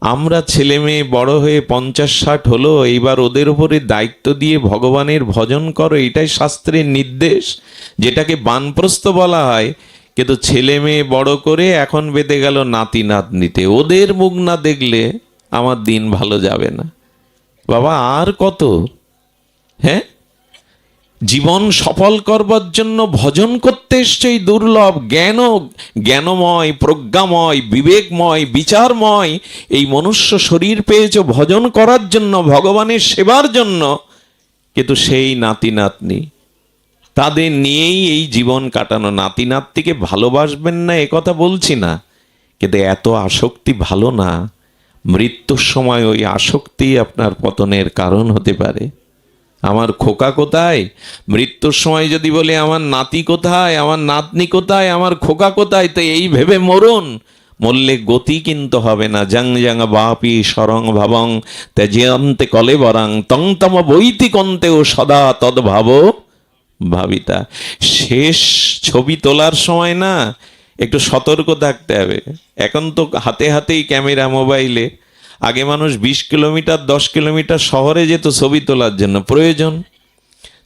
আমরা ছেলে মেয়ে বড় হয়ে 50-60 হলো, এইবার ওদের উপরে দায়িত্ব দিয়ে ভগবানের ভজন করো, এটাই শাস্ত্রের নির্দেশ, যেটাকে বানপ্রস্থ বলা হয়। কিন্তু ছেলে মেয়ে বড় করে এখন বেঁধে গেল নাতি নাতনিতে। ওদের মুখ না দেখলে আমার দিন ভালো যাবে না। বাবা আর কত? হ্যাঁ, জীবন সফল করবার জন্য ভজন করতে এসছেই দুর্লভ। জ্ঞানময়, প্রজ্ঞাময়, বিবেকময়, বিচারময় এই মনুষ্য শরীর পেয়েছ ভজন করার জন্য, ভগবানের সেবার জন্য। কিন্তু সেই নাতি নাতনি, তাদের নিয়েই এই জীবন কাটানো। নাতি নাতনিকে ভালোবাসবেন না এ কথা বলছি না, কিন্তু এত আসক্তি ভালো না। মৃত্যুর সময় ওই আসক্তি আপনার পতনের কারণ হতে পারে। আমার খোকা কোথায়? মৃত্যুর সময় যদি বলে আমার নাতি কোথায়, আমার নাতনি কোথায়, আমার খোকা কোথায়, তো এই ভেবে মরুন। মরলে গতি কিন্তু হবে না। জং জং বাপি সরং ভাবং ত্যাজ্যন্তে কলে বরাং তং তম বৈতি কন্তেও সদা তদ্ভাব ভাবিতা। শেষ ছবি তোলার সময় না একটু সতর্ক থাকতে হবে। এখন তো হাতে হাতেই ক্যামেরা, মোবাইলে। আগে মানুষ 20 কিলোমিটার 10 কিলোমিটার শহরে যেত ছবি তোলার জন্য, প্রয়োজন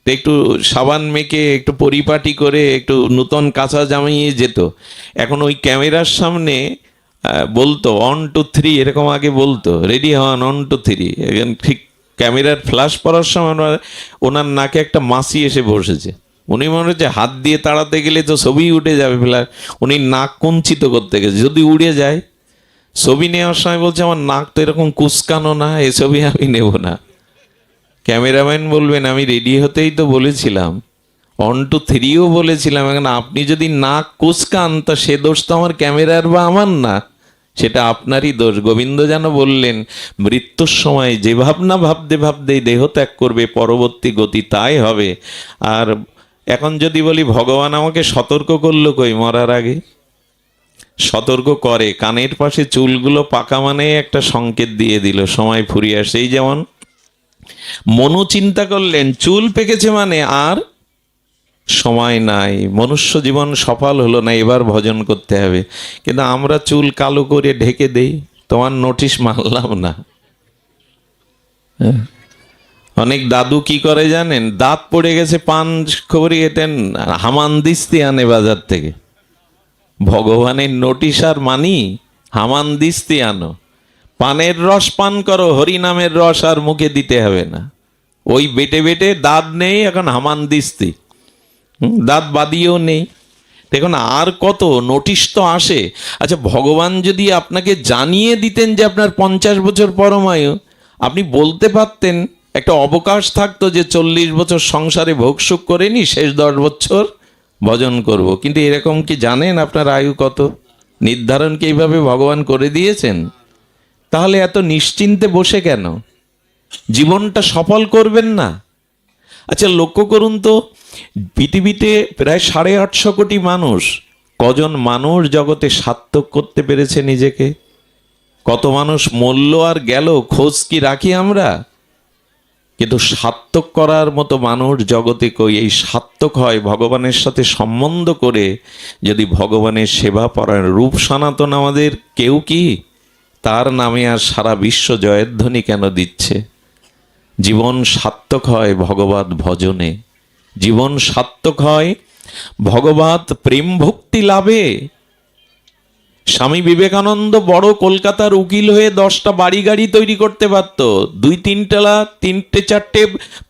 তো একটু সাবান মেখে একটু পরিপাটি করে একটু নূতন কাঁচা জামিয়ে যেত। এখন ওই ক্যামেরার সামনে বলতো 1 2 3, এরকম আগে বলতো, রেডি হন 1 2 3। এখন ঠিক ক্যামেরার ফ্ল্যাশ পড়ার সময় ওনার নাকে একটা মাছি এসে বসেছে। উনি মনে হচ্ছে হাত দিয়ে তাড়াতে গেলে তো ছবি উঠে যাবে, ফ্ল্যাশ। উনি নাক কুঞ্চিত করতে গেছে, যদি উড়ে যায়। ছবি নেওয়ার সময় বলছে, আমার নাক তো এরকম কুচকানো না, এ ছবি আমি নেব না। ক্যামেরাম্যান বলবেন, আমি রেডি হতেই তো বলেছিলাম, 1 2 3ও বলেছিলাম। এখন আপনি যদি নাক কুচকান তা সে দোষ তো আমার ক্যামেরার বা আমার না, সেটা আপনারই দোষ। গোবিন্দ যেন বললেন, মৃত্যুর সময় যে ভাবনা ভাবতে ভাবতেই দেহ ত্যাগ করবে, পরবর্তী গতি তাই হবে। আর এখন যদি বলি ভগবান আমাকে সতর্ক করলো কই মরার আগে? সতর্ক করে, কানের পাশে চুলগুলো পাকা মানে একটা সংকেত দিয়ে দিল সময় ফুরিয়ে আসে। এই যেমন মনু চিন্তা করলেন চুল পেকেছে মানে আর সময় নাই, মনুষ্য জীবন সফল হলো না, এবার ভজন করতে হবে। কিন্তু আমরা চুল কালো করে ঢেকে দেই, তোমার নোটিশ মানলাম না। অনেক দাদু কি করে জানেন? দাঁত পড়ে গেছে, পান খবরি এতেন হামান দিস্তি আনে বাজার থেকে। ভগবানের নোটিশ আর মানি? হামানদিস্তি আনো, পানের রস পান করো, হরিনামের রস আর মুখে দিতে হবে না। ওই বেটে বেটে দাঁত নেই, এখন হামানদিস্তি, দাঁত বাদিয়েও নেই। দেখুন আর কত নোটিশ তো আসে। আচ্ছা, ভগবান যদি আপনাকে জানিয়ে দিতেন যে আপনার 50 বছর পরমায়ু, আপনি বলতে পারতেন, একটা অবকাশ থাকতো যে 40 বছর সংসারে ভোগসুখ করে নি, শেষ 10 বছর ভজন করব। কিন্তু এরকম কি জানেন আপনার আয়ু কত? নির্ধারণ কি এইভাবে ভগবান করে দিয়েছেন? তাহলে এত নিশ্চিন্তে বসে কেন? জীবনটা সফল করবেন না? আচ্ছা লক্ষ্য করুন তো, পৃথিবীতে প্রায় 850 কোটি মানুষ, কজন মানুষ জগতে সার্থক করতে পেরেছে নিজেকে? কত মানুষ মরল আর গেল, খোঁজ কি রাখি আমরা? কিন্তু সার্থক করার মতো মানুষ জগতে কই? এই সার্থক হয় ভগবানের সাথে সম্বন্ধ করে, যদি ভগবানের সেবা পরায়ণ। রূপ সনাতন আমাদের কেউ কি তার নামে আর সারা বিশ্ব জয়ধ্বনি কেন দিচ্ছে? জীবন সার্থক হয় ভগবত ভজনে, জীবন সার্থক হয় ভগবত প্রেম ভক্তি লাভে। স্বামী বিবেকানন্দ বড় কলকাতার উকিল হয়ে 10টা বাড়ি গাড়ি তৈরি করতে পারত, 2-3 তিনটে চারটে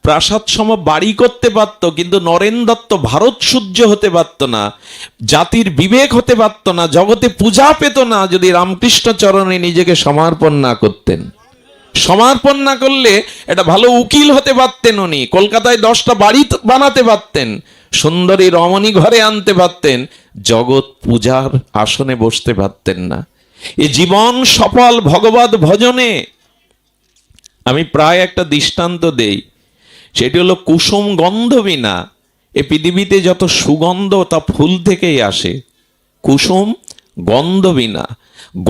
প্রাসাদ সম বাড়ি করতে পারত, কিন্তু নরেন দত্ত ভারত সূর্য হতে পারত না, জাতির বিবেক হতে পারত না, জগতে পূজা পেত না, যদি রামকৃষ্ণ চরণে নিজেকে সমর্পণ না করতেন। সমর্পণ না করলে এটা ভালো উকিল হতে পারতেন উনি, কলকাতায় 10টা বাড়ি বানাতে পারতেন, সুন্দরী রমণী ঘরে আনতে পারতেন, জগৎ পূজার আসনে বসতে পারতেন না। এ জীবন সফল ভগবত ভজনে। আমি প্রায় একটা দৃষ্টান্ত দেই, সেটি হলো কুসুম গন্ধ বিনা এ পৃথিবীতে যত সুগন্ধ তা ফুল থেকেই আসে। কুসুম গন্ধ বিনা,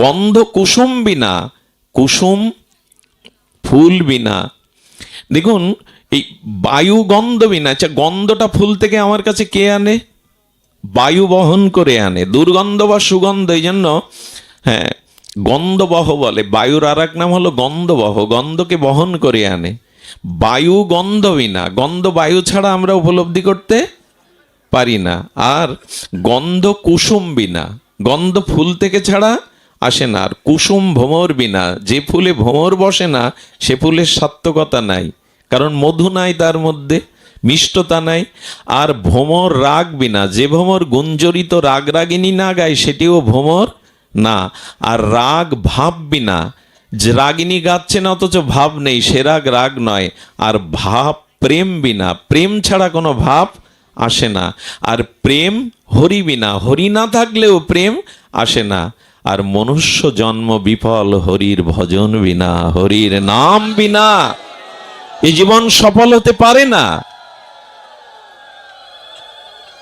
গন্ধ কুসুম বিনা, কুসুম ফুল বিনা। দেখুন এই বায়ু গন্ধ বিনা, আচ্ছা গন্ধটা ফুল থেকে আমার কাছে কে আনে? বায়ু বহন করে আনে, দুর্গন্ধ বা সুগন্ধ। এই জন্য হ্যাঁ গন্ধবহ বলে, বায়ুর আর এক নাম হলো গন্ধবহ, গন্ধকে বহন করে আনে। বায়ু গন্ধ বিনা, গন্ধ বায়ু ছাড়া আমরা উপলব্ধি করতে পারি না। আর গন্ধ কুসুম বিনা, গন্ধ ফুল থেকে ছাড়া আসে না। আর কুসুম ভ্রমর বিনা, যে ফুলে ভ্রমর বসে না সে ফুলের সার্থকতা নাই, কারণ মধু নাই তার মধ্যে, মিষ্টতা নাই। আর ভ্রমর রাগ বিনা, যে ভ্রমর গুঞ্জরিত রাগ রাগিনী না গায় সেটিও ভ্রমর না। আর রাগ ভাব বিনা, যে রাগিনী গাচ্ছেন অথচ ভাব নেই, সে রাগ রাগ নয়। আর ভাব প্রেম বিনা, প্রেম ছাড়া কোনো ভাব আসে না। আর প্রেম হরি বিনা, হরি না থাকলেও প্রেম আসে না। আর মনুষ্য জন্ম বিফল হরির ভজন বিনা, হরির নাম বিনা এই জীবন সফল হতে পারে না।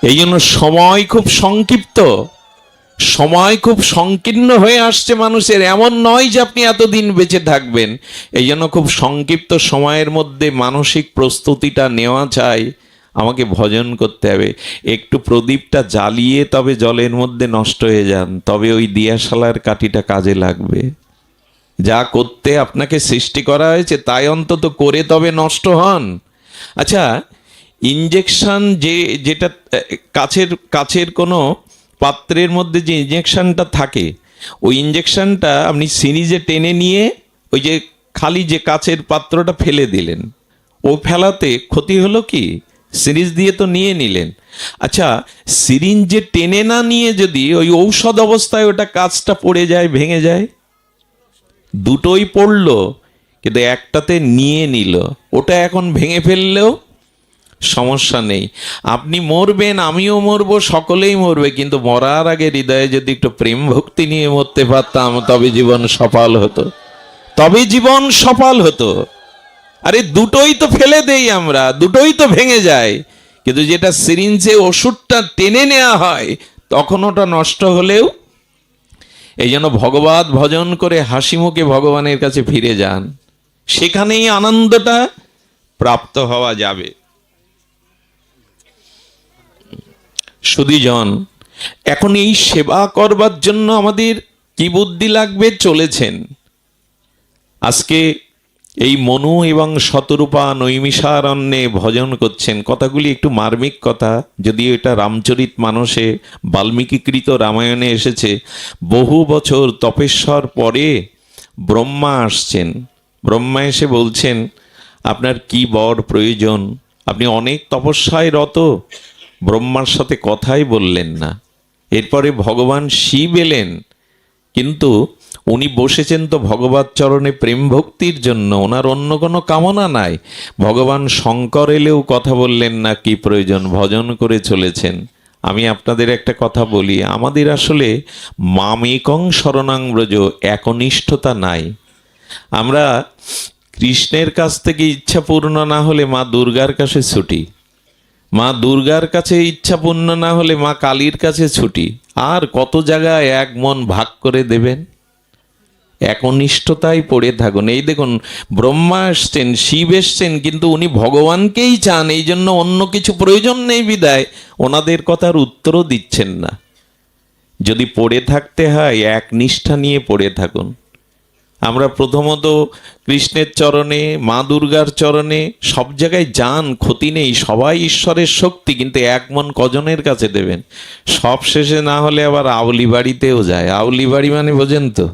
এই জন্য সময় খুব সংক্ষিপ্ত, সময় খুব সংকীর্ণ হয়ে আসছে মানুষের। এমন নয় যে আপনি এতদিন বেঁচে থাকবেন। এই জন্য খুব সংক্ষিপ্ত সময়ের মধ্যে মানসিক প্রস্তুতিটা নেওয়া চাই। আমাকে ভজন করতে হবে, একটু প্রদীপটা জ্বালিয়ে তবে জলের মধ্যে নষ্ট হয়ে যান, তবে ওই দিয়াশালার কাঠিটা কাজে লাগবে। যা করতে আপনাকে সৃষ্টি করা হয়েছে তাই অন্তত করে তবে নষ্ট হন। আচ্ছা ইঞ্জেকশন যেটা কাছের কোনো পাত্রের মধ্যে যে ইঞ্জেকশনটা থাকে, ওই ইঞ্জেকশনটা আপনি সিরিজে টেনে নিয়ে ওই যে খালি যে কাচের পাত্রটা ফেলে দিলেন, ও ফেলাতে ক্ষতি হলো কি? সিরিঞ্জ দিয়ে তো নিয়ে নিলেন। আচ্ছা সিরিঞ্জে টেনে না নিয়ে যদি ওই ঔষধ অবস্থায় ওটা কাঁচটা পড়ে যায়, ভেঙে যায়, দুটোই পড়লো কিন্তু একটাতে নিয়ে নিল, ওটা এখন ভেঙে ফেললেও সমস্যা নেই। আপনি মরবেন, আমিও মরবো, সকলেই মরবে, কিন্তু মরার আগে হৃদয়ে যদি একটু প্রেম ভক্তি নিয়ে মরতে পারতাম তবে জীবন সফল হতো, তবে জীবন সফল হতো। আরে দুটোই তো ফেলে দেই আমরা, দুটোই তো ভেঙে যায়, কিন্তু যেটা সিরিঞ্জে ওষুধটা টেনে নেওয়া হয় তখন ওটা নষ্ট হলেও। এই জন্য ভগবত ভজন করে হাসি মুখে ভগবানের কাছে ফিরে যান, সেখানেই আনন্দটা প্রাপ্ত হওয়া যাবে। সুধীজন, এখন এই সেবা করবার জন্য আমাদের কি বুদ্ধি লাগবে? চলেছেন আজকে এই মনু এবং শতরূপা নৈমিষারণ্যে ভজন করছেন। কথাগুলি একটু মার্মিক কথা, যদিও এটা রামচরিত মানসে বাল্মীকিকৃত রামায়ণে এসেছে। বহু বছর তপস্যার পরে ব্রহ্মা আসছেন। ব্রহ্মা এসে বলছেন, আপনার কি বর প্রয়োজন? আপনি অনেক তপস্যায় রত, ব্রহ্মার সাথে কথাই বললেন না। এরপরে ভগবান শিব এলেন, কিন্তু উনি বসেছেন তো ভগবত চরণে প্রেম ভক্তির জন্য, ওনার অন্য কোনো কামনা নাই। ভগবান শঙ্কর এলেও কথা বললেন না, কি প্রয়োজন, ভজন করে চলেছেন। আমি আপনাদের একটা কথা বলি, আমাদের আসলে মামেকং শরণাং ব্রজ, একনিষ্ঠতা নাই। আমরা কৃষ্ণের কাছ থেকে ইচ্ছা পূর্ণ না হলে মা দুর্গার কাছে ছুটি, মা দুর্গার কাছে ইচ্ছা পূর্ণ না হলে মা কালীর কাছে ছুটি। আর কত জায়গায় এক মন ভাগ করে দেবেন? একনিষ্ঠতায় পড়ে থাকুন। এই দেখুন, ব্রহ্মা এসছেন, শিব এসছেন, কিন্তু উনি ভগবানকেই চান, এই জন্য অন্য কিছু প্রয়োজন নেই বিদায় ওনাদের কথার উত্তরও দিচ্ছেন না। যদি পড়ে থাকতে হয় এক নিষ্ঠা নিয়ে পড়ে থাকুন। আমরা প্রথমত কৃষ্ণের চরণে, মা দুর্গার চরণে, সব জায়গায় যান, ক্ষতি নেই, সবাই ঈশ্বরের শক্তি, কিন্তু এক মন কজনের কাছে দেবেন? সব শেষে না হলে আবার আউলি বাড়িতেও যায়। আউলি বাড়ি মানে বোঝেন তো,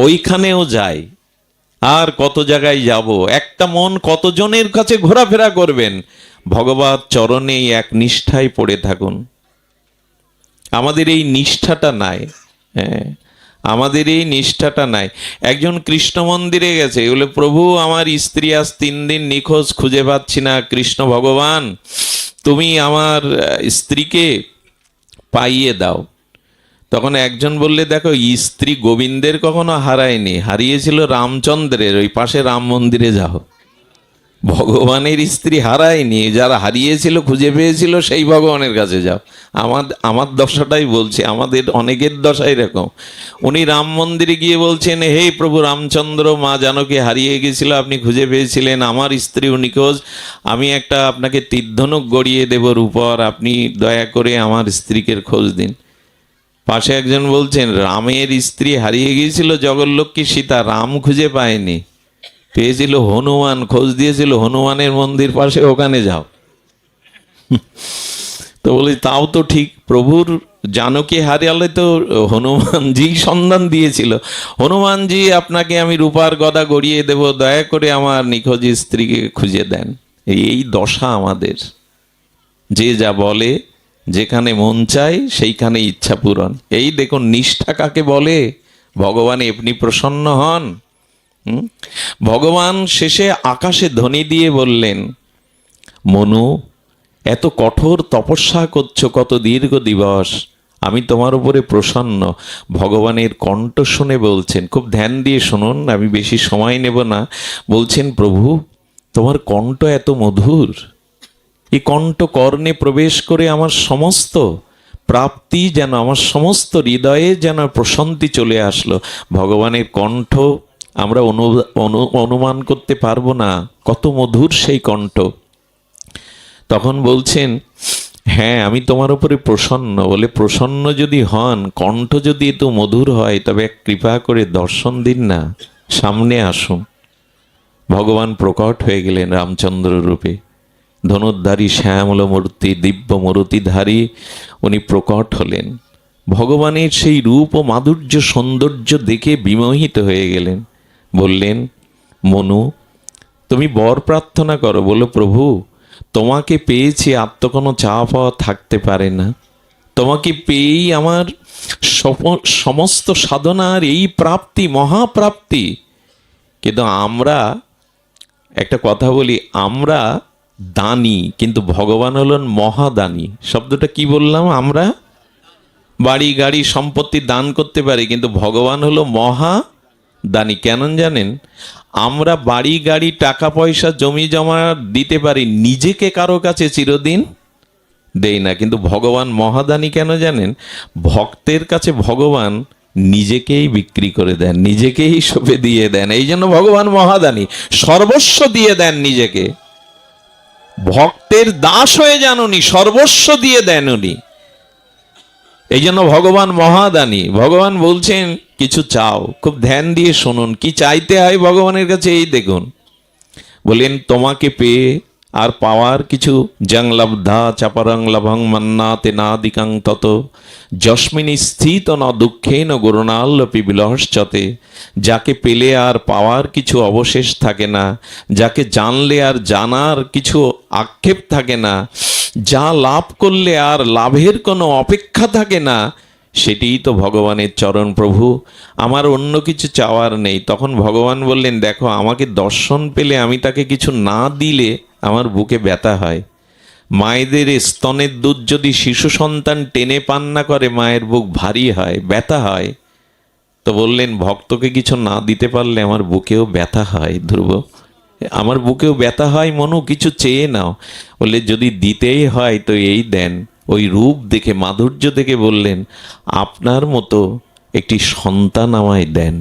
ওইখানেও যায়। আর কত জায়গায় যাব? একটা মন কতজনের কাছে ঘোরাফেরা করবেন? ভগবত চরণে এক নিষ্ঠায় পড়ে থাকুন। আমাদের এই নিষ্ঠাটা নাই। হ্যাঁ, আমাদের এই নিষ্ঠাটা নাই। একজন কৃষ্ণ মন্দিরে গেছে, বলে প্রভু আমার স্ত্রী আজ 3 দিন নিখোঁজ, খুঁজে পাচ্ছি না, কৃষ্ণ ভগবান তুমি আমার স্ত্রীকে পাইয়ে দাও। তখন একজন বললে, দেখো স্ত্রী গোবিন্দের কখনো হারায়নি, হারিয়েছিল রামচন্দ্রের, ওই পাশে রাম মন্দিরে যাও। ভগবানের স্ত্রী হারায়নি, যারা হারিয়েছিল খুঁজে পেয়েছিল সেই ভগবানের কাছে যাও। আমার দশাটাই বলছি, আমাদের অনেকের দশা এরকম। উনি রাম মন্দিরে গিয়ে বলছেন, হে প্রভু রামচন্দ্র, মা জানকী হারিয়ে গেছিল, আপনি খুঁজে পেয়েছিলেন, আমার স্ত্রী নিখোঁজ, আমি একটা আপনাকে তীর্ধনুক গড়িয়ে দেব রূপর, আপনি দয়া করে আমার স্ত্রীকে খোঁজ দিন। পাশে একজন বলছেন, রামের স্ত্রী হারিয়ে গিয়েছিল জগৎলক্ষ্মী সীতা, রাম খুঁজে পায়নি, পেয়েছিল হনুমান, খোঁজ দিয়েছিল হনুমানের মন্দির পাশে, ওখানে যাও। তো বলি, তাও তো ঠিক, প্রভুর জানকী হারিয়ালে তো হনুমানজি সন্ধান দিয়েছিল, হনুমানজি আপনাকে আমি রূপার গদা গড়িয়ে দেব, দয়া করে আমার নিখোঁজ স্ত্রীকে খুঁজে দেন। এই দশা আমাদের। যে যা বলে, যেখানে মন চায় সেইখানে ইচ্ছা পূরণ। এই দেখুন নিষ্ঠা কাকে বলে, ভগবান এমনি প্রসন্ন হন। ভগবান শেষে আকাশে ধ্বনি দিয়ে বললেন, মনু এত কঠোর তপস্যা করছো কত দীর্ঘ দিবস, আমি তোমার উপরে প্রসন্ন। ভগবানের কণ্ঠ শুনে বলছেন, খুব ধ্যান দিয়ে শুনুন, আমি বেশি সময় নেব না। বলছেন, প্রভু তোমার কণ্ঠ এত মধুর, এই কণ্ঠ কর্ণে প্রবেশ করে আমার সমস্ত প্রাপ্তি যেন, আমার সমস্ত হৃদয়ে যেন প্রশান্তি চলে আসলো। ভগবানের কণ্ঠ আমরা অনুমান করতে পারবো না, কত মধুর সেই কণ্ঠ। তখন বলছেন, হ্যাঁ আমি তোমার উপরে প্রসন্ন। বলে, প্রসন্ন যদি হন, কণ্ঠ যদি এত মধুর হয়, তবে এক কৃপা করে দর্শন দিন না, সামনে আসুন। ভগবান প্রকট হয়ে গেলেন রামচন্দ্র রূপে, ধনুর্ধারী শ্যামল মূর্তি, দিব্য মূর্তিধারী উনি প্রকট হলেন। ভগবানের সেই রূপ ও মাধুর্য সৌন্দর্য দেখে বিমোহিত হয়ে গেলেন। বললেন, মনু তুমি বর প্রার্থনা করো। বলো, প্রভু তোমাকে পেয়েছি, আর তো কোনো চাওয়া পাওয়া থাকতে পারে না, তোমাকে পেয়েই আমার সমস্ত সাধনার এই প্রাপ্তি, মহাপ্রাপ্তি। কিন্তু আমরা একটা কথা বলি, আমরা দানী, কিন্তু ভগবান হলেন মহাদানী। শব্দটা কি বললাম? আমরা বাড়ি গাড়ি সম্পত্তি দান করতে পারি, কিন্তু ভগবান হলো মহাদানী। কেন জানেন? আমরা বাড়ি গাড়ি টাকা পয়সা জমি জমা দিতে পারি, নিজেকে কারো কাছে চিরদিন দেই না, কিন্তু ভগবান মহাদানী। কেন জানেন? ভক্তের কাছে ভগবান নিজেকেই বিক্রি করে দেন, নিজেকেই সঁপে দিয়ে দেন। এই জন্য ভগবান মহাদানী, সর্বস্ব দিয়ে দেন নিজেকে। ভক্তের দাস হয়ে যান উনি, সর্বস্ব দিয়ে দেন উনি। এই জন্য ভগবান মহাদানী। ভগবান বলছেন, কিছু চাও, খুব ধ্যান দিয়ে শুনুন কি চাইতে হয় ভগবানের কাছে। এই দেখুন, বলেন তোমাকে পেয়ে আর পাওয়ার কিছু, জং লব্ধা চাপরং লভং মন্না তেনাদিকাং তত যস্মিন স্থিত ন দুঃখে ন গুরুণাল্লপি বিলহশ্চতে। যাকে পেলে আর পাওয়ার কিছু অবশেষ থাকে না, যাকে জানলে আর জানার কিছু আক্ষেপ থাকে না, যা লাভ করলে আর লাভের কোনো অপেক্ষা থাকে না, সেটিই তো ভগবানের চরণ। প্রভু, আমার অন্য কিছু চাওয়ার নেই। তখন ভগবান বললেন, দেখো আমাকে দর্শন পেলে আমি তাকে কিছু না দিলে আমার বুকে ব্যথা হয়। মায়েদের স্তনের দুধ যদি শিশু সন্তান টেনে পান না করে, মায়ের বুক ভারী হয়, ব্যথা হয়। তো বললেন, ভক্তকে কিছু না দিতে পারলে আমার বুকেও ব্যথা হয়। ধ্রুব, আমার বুকেও ব্যথা হয়, মনু কিছু চেয়ে নাও। বললে, যদি দিতেই হয় তো এই দেন। ওই রূপ দেখে, মাধুর্য দেখে বললেন, আপনার মতো একটি সন্তান আমায় দেন।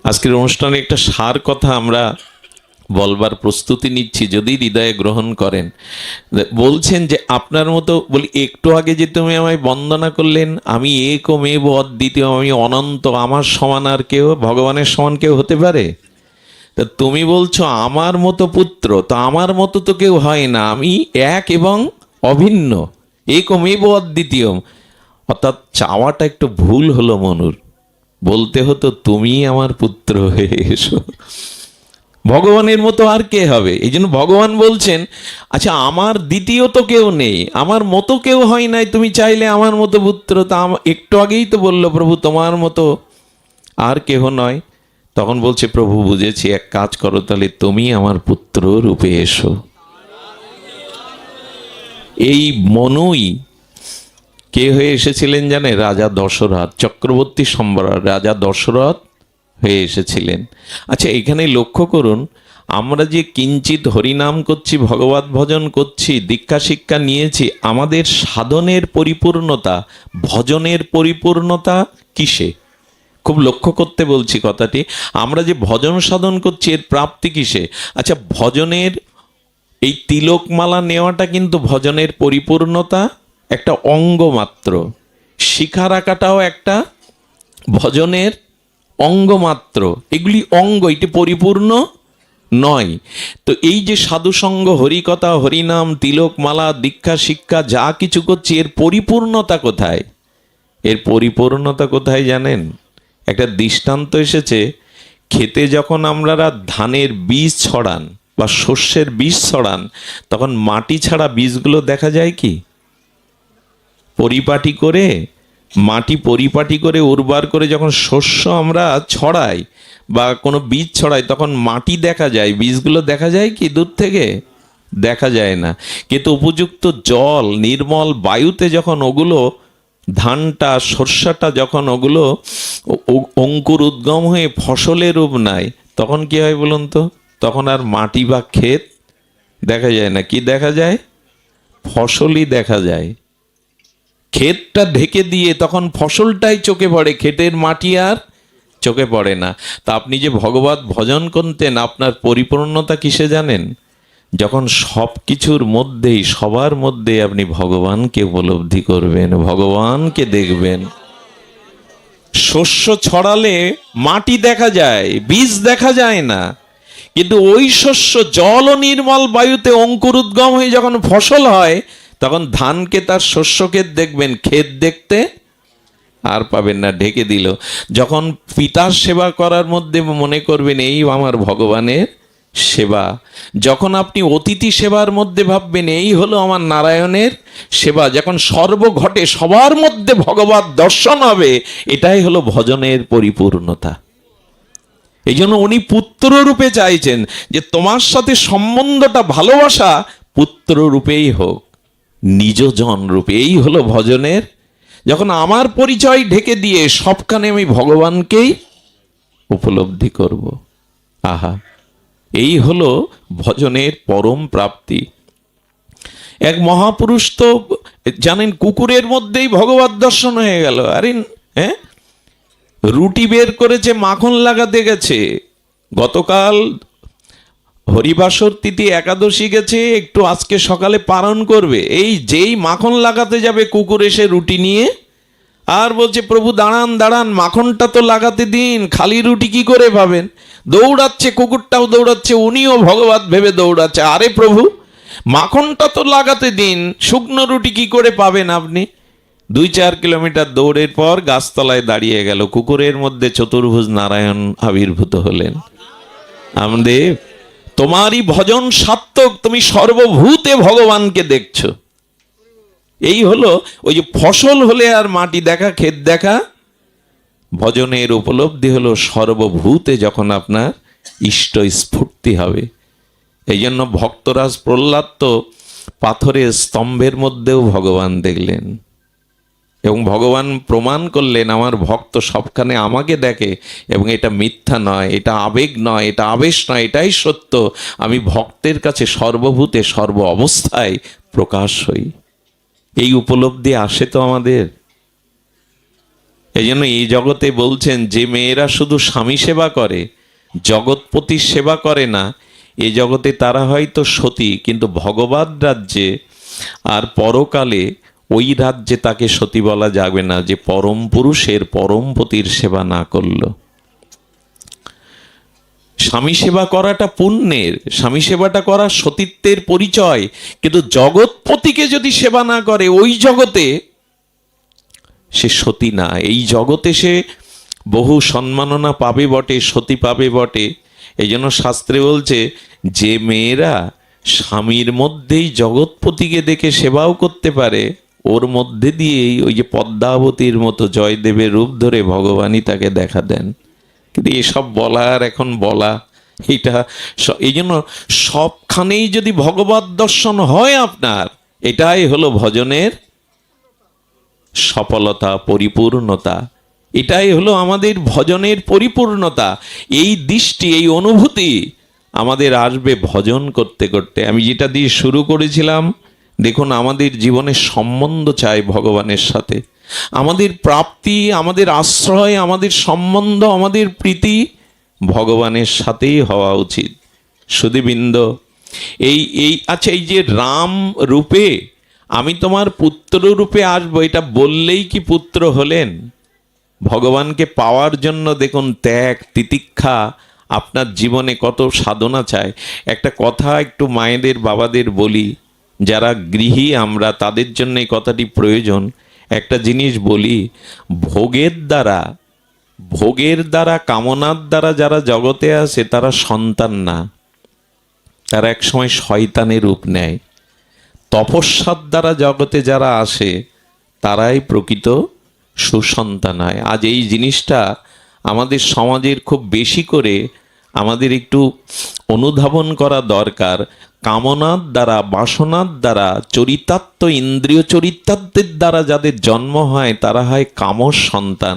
আজকের অনুষ্ঠানে একটা সার কথা আমরা বলবার প্রস্তুতি নিচ্ছি, যদি হৃদয়ে গ্রহণ করেন। বলছেন যে আপনার মতো, বলি একটু আগে যে তুমি আমায় বন্দনা করলেন, আমি একমেব অদ্বিতীয়, আমি অনন্ত, আমার সমান আর কেউ, ভগবানের সমান কেউ হতে পারে? তা তুমি বলছো আমার মতো পুত্র, তো আমার মতো তো কেউ হয় না, আমি এক এবং অভিন্ন, একমেব অদ্বিতীয়। অর্থাৎ চাওয়াটা একটু ভুল হলো মনুর, বলতে হতো তুমি আমার পুত্র হয়ে এসো। ভগবানের মতো আর কে হবে? এই জন্য ভগবান বলছেন, আচ্ছা আমার দ্বিতীয় তো কেউ নেই, আমার মতো কেউ হয় নাই, তুমি চাইলে আমার মতো পুত্র। তা একটু আগেই তো বললো প্রভু তোমার মতো আর কেহ নয়। তখন বলছে, প্রভু বুঝেছি, এক কাজ করো তাহলে, তুমি আমার পুত্র রূপে এসো। এই মনুই কে হয়ে এসেছিলেন জানে? রাজা দশরথ, চক্রবর্তী সম্রাট রাজা দশরথ হয়ে এসেছিলেন। আচ্ছা এখানে লক্ষ্য করুন, আমরা যে কিঞ্চিত হরিনাম করছি, ভগবত ভজন করছি, দীক্ষা শিক্ষা নিয়েছি, আমাদের সাধনের পরিপূর্ণতা, ভজনের পরিপূর্ণতা কিসে? খুব লক্ষ্য করতে বলছি কথাটি। আমরা যে ভজন সাধন করছি, এর প্রাপ্তি কিসে? আচ্ছা ভজনের এই তিলকমালা নেওয়াটা কিন্তু ভজনের পরিপূর্ণতা একটা অঙ্গ মাত্র, শিখা রাখাটাও একটা ভজনের অঙ্গ মাত্র। এগুলি অঙ্গ, এটি পরিপূর্ণ নয়। তো এই যে সাধুসঙ্গ, হরিকথা, হরিনাম, তিলকমালা, দীক্ষা শিক্ষা যা কিছু করছি, এর পরিপূর্ণতা কোথায়? এর পরিপূর্ণতা কোথায় জানেন? একটা দৃষ্টান্ত এসেছে, খেতে যখন আপনারা ধানের বীজ ছড়ান বা শস্যের বীজ ছড়ান, তখন মাটি ছাড়া বীজগুলো দেখা যায় কি? পরিপাটি করে, মাটি পরিপাটি করে উর্বর করে যখন শস্য আমরা ছড়াই বা কোনো বীজ ছড়াই, তখন মাটি দেখা যায়, বীজগুলো দেখা যায় কি দূর থেকে? দেখা যায় না। কিন্তু উপযুক্ত জল, নির্মল বায়ুতে যখন ওগুলো, ধানটা, সর্ষাটা যখন ওগুলো অঙ্কুর উদ্গম হয়ে ফসলের রূপ নেয়, তখন কি হয় বলুন তো? তখন আর মাটি বা ক্ষেত দেখা যায় না। কি দেখা যায়? ফসলই দেখা যায়। ক্ষেতটা ঢেকে দিয়ে তখন ফসলটাই চোখে পড়ে, ক্ষেতের মাটি আর চোখে পড়ে না। তা আপনি যে ভগবত ভজন করতেন, আপনার পরিপূর্ণতা কিসে জানেন? যখন সব কিছুর মধ্যেই, সবার মধ্যে আপনি ভগবানকে উপলব্ধি করবেন, ভগবানকে দেখবেন। শস্য ছড়ালে মাটি দেখা যায়, বীজ দেখা যায় না, কিন্তু ওই শস্য জল ও নির্মল বায়ুতে অঙ্কুর উদ্গম হয়ে যখন ফসল হয়, তখন ধানকে তার শস্যক্ষেত দেখবেন, ক্ষেত দেখতে আর পাবেন না, ঢেকে দিল। যখন পিতার সেবা করার মধ্যে মনে করবেন এই আমার ভগবানের সেবা, যখন আপনি অতিথি সেবার মধ্যে ভাববেন এই হলো আমার নারায়ণের সেবা, যখন সর্বঘটে সবার মধ্যে ভগবত দর্শন হবে, এটাই হলো ভজনের পরিপূর্ণতা। এই জন্য উনি পুত্র রূপে চাইছেন যে তোমার সাথে সম্বন্ধটা, ভালোবাসা পুত্র রূপেই হোক, নিজজন রূপে। এই হলো ভজনের। যখন আমার পরিচয় ঢেকে দিয়ে সবখানে আমি ভগবানকেই উপলব্ধি করব, আহা, এই হলো ভজনের পরম প্রাপ্তি। এক মহাপুরুষ তো জানেন, কুকুরের মধ্যেই ভগবত দর্শন হয়ে গেল। আরে হ্যাঁ, রুটি বের করেছে, মাখন লাগাতে গেছে। গতকাল হরিবাসর তিথি, একাদশী গেছে, একটু আজকে সকালে পালন করবে। এই যেই মাখন লাগাতে যাবে, কুকুর এসে রুটি নিয়ে আর বলছে প্রভু দাঁড়ান দাঁড়ান, মাখনটা তো লাগাতে দিন, খালি রুটি কি করে পাবেন? দৌড়াচ্ছে, কুকুরটাও দৌড়াচ্ছে, উনিও ভগবত ভেবে দৌড়াচ্ছে। আরে প্রভু, মাখনটা তো লাগাতে দিন, শুকনো রুটি কি করে পাবেন আপনি? 2-4 কিলোমিটার দৌড়ের পর গাছতলায় দাঁড়িয়ে গেল, কুকুরের মধ্যে চতুর্ভুজ নারায়ণ আবির্ভূত হলেন। আমাদের তোমারই ভজন সার্থক, তুমি সর্বভূতে ভগবানকে দেখছো। এই হলো ওই যে ফসল হলে আর মাটি দেখা, ক্ষেত দেখা, ভজনের উপলব্ধি হলো সর্বভূতে যখন আপনার ইষ্ট স্ফূর্তি হবে। এই জন্য ভক্তরাজ প্রহ্লাদ তো পাথরের স্তম্ভের মধ্যেও ভগবান দেখলেন, এবং ভগবান প্রমাণ করলেন আমার ভক্ত সবখানে আমাকে দেখে, এবং এটা মিথ্যা নয়, এটা আবেগ নয়, এটা আবেশ নয়, এটাই সত্য। আমি ভক্তের কাছে সর্বভূতে সর্ব অবস্থায় প্রকাশ হই। এই উপলব্ধি আসে তো আমাদের। এই জন্য এই জগতে বলছেন, যে মেয়েরা শুধু স্বামী সেবা করে, জগৎপতির সেবা করে না, এ জগতে তারা হয়তো সতী, কিন্তু ভগবত রাজ্যে আর পরকালে ওই রাজ্যে তাকে সতী বলা যাবে না, যে পরম পুরুষের পরম পতির সেবা না করল। স্বামী সেবা করাটা পুণ্যের, স্বামী সেবাটা করা সতীত্বের পরিচয়, কিন্তু জগৎপতিকে যদি সেবা না করে ওই জগতে সে সতী না। এই জগতে সে বহু সম্মাননা পাবে বটে, সতী পাবে বটে। এই জন্য শাস্ত্রে বলছে, যে মেয়েরা স্বামীর মধ্যেই জগৎপতিকে দেখে সেবাও করতে পারে, ওর মধ্যে দিয়েই ওই যে পদ্মাবতীর মতো জয়দেবের রূপ ধরে ভগবানই তাকে দেখা দেন। কিন্তু এসব বলার এখন বলা, এটা এই জন্য সবখানেই যদি ভগবত দর্শন হয় আপনার, এটাই হলো ভজনের সফলতা, পরিপূর্ণতা। এটাই হলো আমাদের ভজনের পরিপূর্ণতা। এই দৃষ্টি, এই অনুভূতি আমাদের আসবে ভজন করতে করতে। আমি যেটা দিয়ে শুরু করেছিলাম, দেখুন আমাদের জীবনের সম্বন্ধ চাই ভগবানের সাথে। আমাদের প্রাপ্তি, আমাদের আশ্রয়, আমাদের সম্বন্ধ, আমাদের প্রীতি ভগবানের সাথেই হওয়া উচিত। সুধীবৃন্দ, আচ্ছা, এই যে রাম রূপে আমি তোমার পুত্র রূপে আসবো, এটা বললেই কি পুত্র হলেন? ভগবানকে পাওয়ার জন্য দেখুন ত্যাগ, তিতিক্ষা, আপনার জীবনে কত সাধনা চায়। একটা কথা একটু মায়েদের, বাবাদের বলি, যারা গৃহী আমরা, তাদের জন্য এই কথাটি প্রয়োজন। একটা জিনিস বলি, ভোগের দ্বারা কামনার দ্বারা যারা জগতে আসে তারা সন্তান না, তারা একসময় শয়তানের রূপ নেয়। তপস্যার দ্বারা জগতে যারা আসে তারাই প্রকৃত সুসন্তান হয়। আজ এই জিনিসটা আমাদের সমাজের খুব বেশি করে আমাদের একটু অনুধাবন করা দরকার। কামনার দ্বারা, বাসনার দ্বারা, চরিতার্থ, ইন্দ্রিয় চরিতার্থের দ্বারা যাদের জন্ম হয় তারা হয় কামর সন্তান।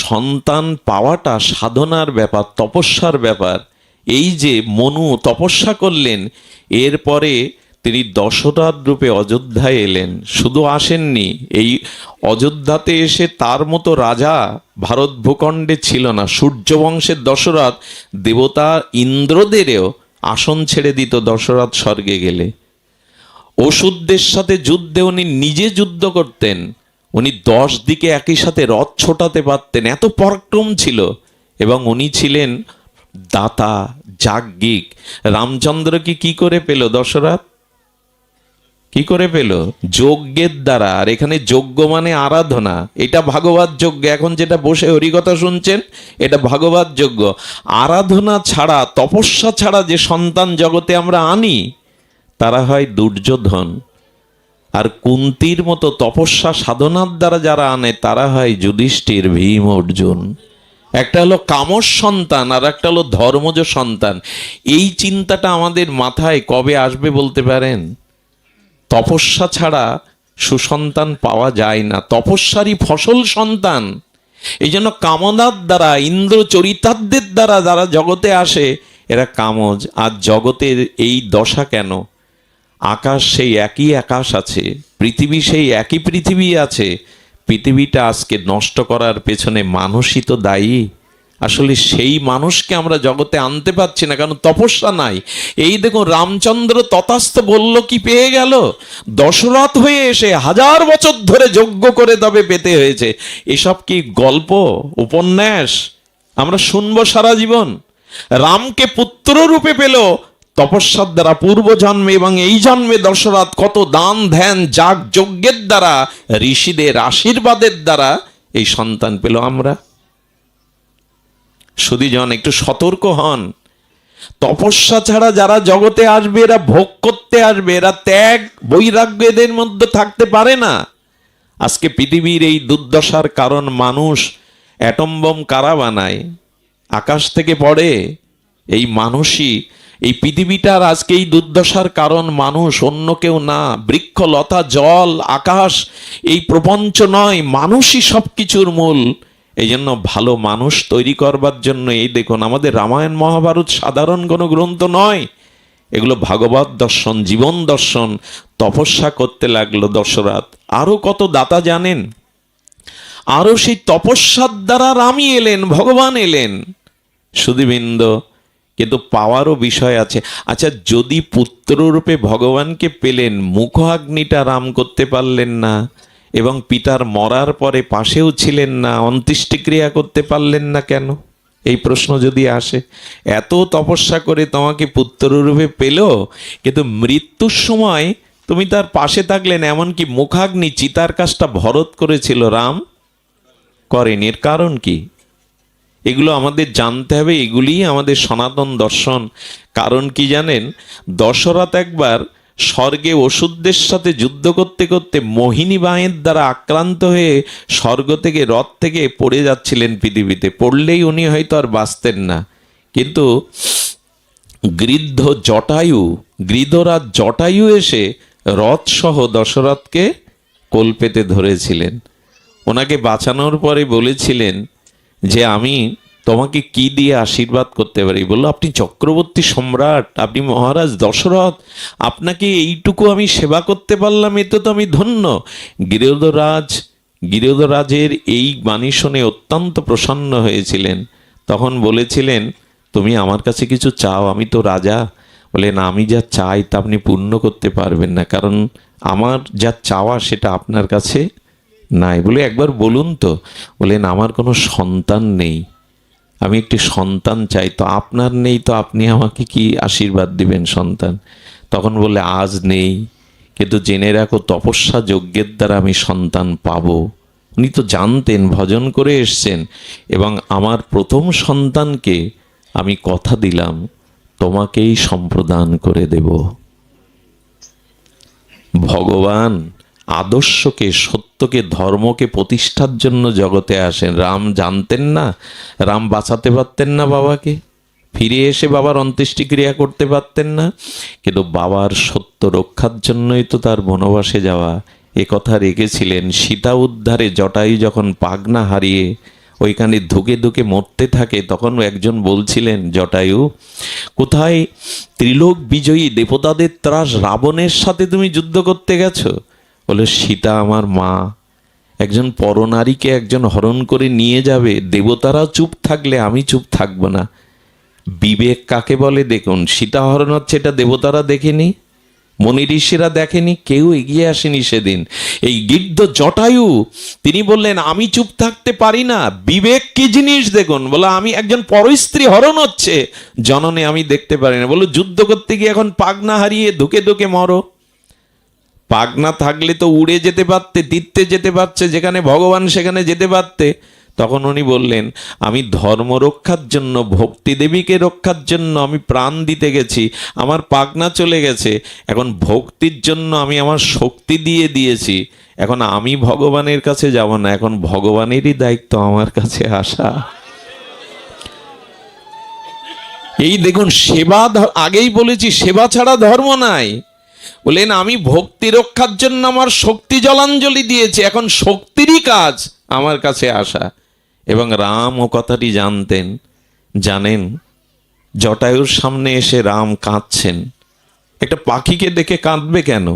সন্তান পাওয়াটা সাধনার ব্যাপার, তপস্যার ব্যাপার। এই যে মনু তপস্যা করলেন, এরপরে তিনি দশরথ রূপে অযোধ্যায় এলেন। শুধু আসেননি, এই অযোধ্যাতে এসে তার মতো রাজা ভারত ভূখণ্ডে ছিল না। সূর্যবংশের দশরথ দেবতা ইন্দ্রদেরও আসন ছেড়ে দিত দশরথ স্বর্গে গেলে। অসুরদের সাথে যুদ্ধে উনি নিজে যুদ্ধ করতেন। উনি 10 দিকে একই সাথে রথ ছোটাতে পারতেন, এত পরাক্রম ছিল। এবং উনি ছিলেন দাতা, যাজ্ঞিক। রামচন্দ্রকে কি করে পেল দশরথ? কি করে পেল? যজ্ঞের দ্বারা। আর এখানে যজ্ঞ মানে আরাধনা, এটা ভাগবত যজ্ঞ। এখন যেটা বসে হরিকথা শুনছেন, এটা ভাগবত যজ্ঞ। আরাধনা ছাড়া, তপস্যা ছাড়া যে সন্তান জগতে আমরা আনি, তারা হয় দুর্যোধন। আর কুন্তির মতো তপস্যা সাধনার দ্বারা যারা আনে, তারা হয় যুধিষ্ঠির, ভীম, অর্জুন। একটা হলো কামর সন্তান, আর একটা হলো ধর্মজ সন্তান। এই চিন্তাটা আমাদের মাথায় কবে আসবে বলতে পারেন? তপস্যা ছাড়া সুসন্তান পাওয়া যায় না, তপস্যারই ফসল সন্তান। এই জন্য কামনার দ্বারা, ইন্দ্র চরিতার্থের দ্বারা যারা জগতে আসে, এরা কামজ। আর জগতের এই দশা কেন? আকাশ সেই একই আকাশ আছে, পৃথিবী সেই একই পৃথিবী আছে। পৃথিবীটা আজকে নষ্ট করার পেছনে মানুষই তো দায়ী। আসলে সেই মানুষকে আমরা জগতে আনতে পারছি না, কারণ তপস্যা নাই। এই দেখুন রামচন্দ্র তথাস্থ বলল কি পেয়ে গেল, দশরথ হয়ে এসে 1000 বছর ধরে যজ্ঞ করে তবে পেতে হয়েছে। এসব কি গল্প, উপন্যাস আমরা শুনবো সারা জীবন? রামকে পুত্র রূপে পেল তপস্যার দ্বারা পূর্ব জন্মে, এবং এই জন্মে দশরথ কত দান ধ্যান যাগ যজ্ঞের দ্বারা, ঋষিদের আশীর্বাদের দ্বারা এই সন্তান পেল। আমরা সুধীজন একটু সতর্ক হন। তপস্যা ছাড়া যারা জগতে আসবে এরা ভোগ করতে আসবে, এরা ত্যাগ বৈরাগ্য এদের মধ্যে থাকতে পারে না। আজকে পৃথিবীর এই দুর্দশার কারণ মানুষ। অ্যাটম বোম কারা বানায়? আকাশ থেকে পড়ে। এই মানুষই, এই পৃথিবীটার আজকে এই দুর্দশার কারণ মানুষ, অন্য কেউ না। বৃক্ষ লতা জল আকাশ এই প্রপঞ্চ নয়, মানুষই সব কিছুর মূল। এই জন্য ভালো মানুষ তৈরি করবার জন্য এই দেখুন আমাদের রামায়ণ মহাভারত সাধারণ কোনো গ্রন্থ নয়, এগুলো ভাগবত দর্শন, জীবন দর্শন। তপস্যা করতে লাগলো দশরথ। আরো কত দাতা জানেন? আরো সেই তপস্যার দ্বারা রামই এলেন, ভগবান এলেন। সুধীবৃন্দ, কিন্তু পাওয়ারও বিষয় আছে। আচ্ছা, যদি পুত্ররূপে ভগবানকে পেলেন, মুখাগ্নিটা রাম করতে পারলেন না, এবং পিতার মরার পরে পাশেও ছিলেন না, অন্ত্যেষ্টিক্রিয়া করতে পারলেন না কেন? এই প্রশ্ন যদি আসে, এত তপস্যা করে তোমাকে পুত্ররূপে পেল, কিন্তু মৃত্যুর সময় তুমি তার পাশে থাকলেন, এমনকি মুখাগ্নি চিতার কাজটা ভরত করেছিল, রাম করেনি। এর কারণ কি? এগুলো আমাদের জানতে হবে, এগুলিই আমাদের সনাতন দর্শন। কারণ কি জানেন? দশরথ একবার স্বর্গে অসুরদের সাথে যুদ্ধ করতে করতে মোহিনী বাঁয়ের দ্বারা আক্রান্ত হয়ে স্বর্গ থেকে, রথ থেকে পড়ে যাচ্ছিলেন পৃথিবীতে। পড়লেই উনি হয়তো আর বাঁচতেন না, কিন্তু গৃদ্ধ জটায়ু, গৃধরাজ জটায়ু এসে রথ সহ দশরথকে কোল পেতে ধরেছিলেন। ওনাকে বাঁচানোর পরে বলেছিলেন যে আমি তোমাকে কি দিয়ে আশীর্বাদ করতে পারি? বললো, আপনি চক্রবর্তী সম্রাট, আপনি মহারাজ দশরথ, আপনাকে এইটুকু আমি সেবা করতে পারলাম, এতে তো আমি ধন্য। গিরিধরাজের এই বাণী শুনে অত্যন্ত প্রসন্ন হয়েছিলেন। তখন বলেছিলেন, তুমি আমার কাছে কিছু চাও, আমি তো রাজা। বলে, না, আমি যা চাই তা আপনি পূর্ণ করতে পারবেন না, কারণ আমার যা চাওয়া সেটা আপনার কাছে নাই। বলে, একবার বলুন তো। বলেন, আমার কোনো সন্তান নেই, আমি একটি সন্তান চাই। তো আপনার নেই, তো আপনি আমাকে কি আশীর্বাদ দিবেন সন্তান? তখন বলে, আজ নেই, কিন্তু জেনে রাখো তপস্যা যজ্ঞের দ্বারা আমি সন্তান পাবো। উনি তো জানতেন, ভজন করে এসছেন। এবং আমার প্রথম সন্তানকে আমি কথা দিলাম তোমাকেই সম্প্রদান করে দেব। ভগবান আদর্শকে, সত্যকে, ধর্মকে প্রতিষ্ঠার জন্য জগতে আসেন। রাম জানতেন না? রাম বাঁচাতে পারতেন না বাবাকে? ফিরে এসে বাবার অন্ত্যেষ্টিক্রিয়া করতে পারতেন না? কিন্তু বাবার সত্য রক্ষার জন্যই তো তার বনবাসে যাওয়া। এ কথা রেখেছিলেন। সীতা উদ্ধারে জটায়ু যখন পাগনা হারিয়ে ওইখানে ধুকে ধুকে মরতে থাকে, তখন একজন বলছিলেন, জটায়ু, কোথায় ত্রিলোক বিজয়ী দেবতাদের ত্রাস রাবণের সাথে তুমি যুদ্ধ করতে গেছো? বলে, সীতা আমার মা, একজন পরনারীকে একজন হরণ করে নিয়ে যাবে, দেবতারা চুপ থাকলে আমি চুপ থাকবো না। বিবেক কাকে বলে দেখুন। সীতা হরণ হচ্ছে, এটা দেবতারা দেখেনি, মনি ঋষিরা দেখেনি, কেউ এগিয়ে আসেনি সেদিন। এই গিদ্ধ জটায়ু তিনি বললেন, আমি চুপ থাকতে পারি না। বিবেক কি জিনিস দেখুন। বলে, আমি একজন পরস্ত্রী হরণ হচ্ছে, জননে আমি দেখতে পারি না। বলে, যুদ্ধ করতে গিয়ে এখন পাগনা হারিয়ে ধুকে ধুকে মরো। পাগনা থাকলে তো উড়ে যেতে পারতে, তীর্থে যেতে পারছে, যেখানে ভগবান সেখানে যেতে পারতে। তখন উনি বললেন, আমি ধর্ম রক্ষার জন্য, ভক্তি দেবীকে রক্ষার জন্য আমি প্রাণ দিতে গেছি, আমার পাগনা চলে গেছে, এখন ভক্তির জন্য আমি আমার শক্তি দিয়ে দিয়েছি, এখন আমি ভগবানের কাছে যাব না, এখন ভগবানেরই দায়িত্ব আমার কাছে আসা। এই দেখুন, সেবা, আগেই বলেছি সেবা ছাড়া ধর্ম নাই। বলেন, আমি ভক্তি রক্ষার জন্য আমার শক্তি জলাঞ্জলি দিয়েছি, এখন শক্তিরই কাজ আমার কাছে আসা। এবং রাম ও কথাটি জানতেন। জানেন, জটায়ুর সামনে এসে রাম কাঁদছেন। একটা পাখিকে দেখে কাঁদবে কেন?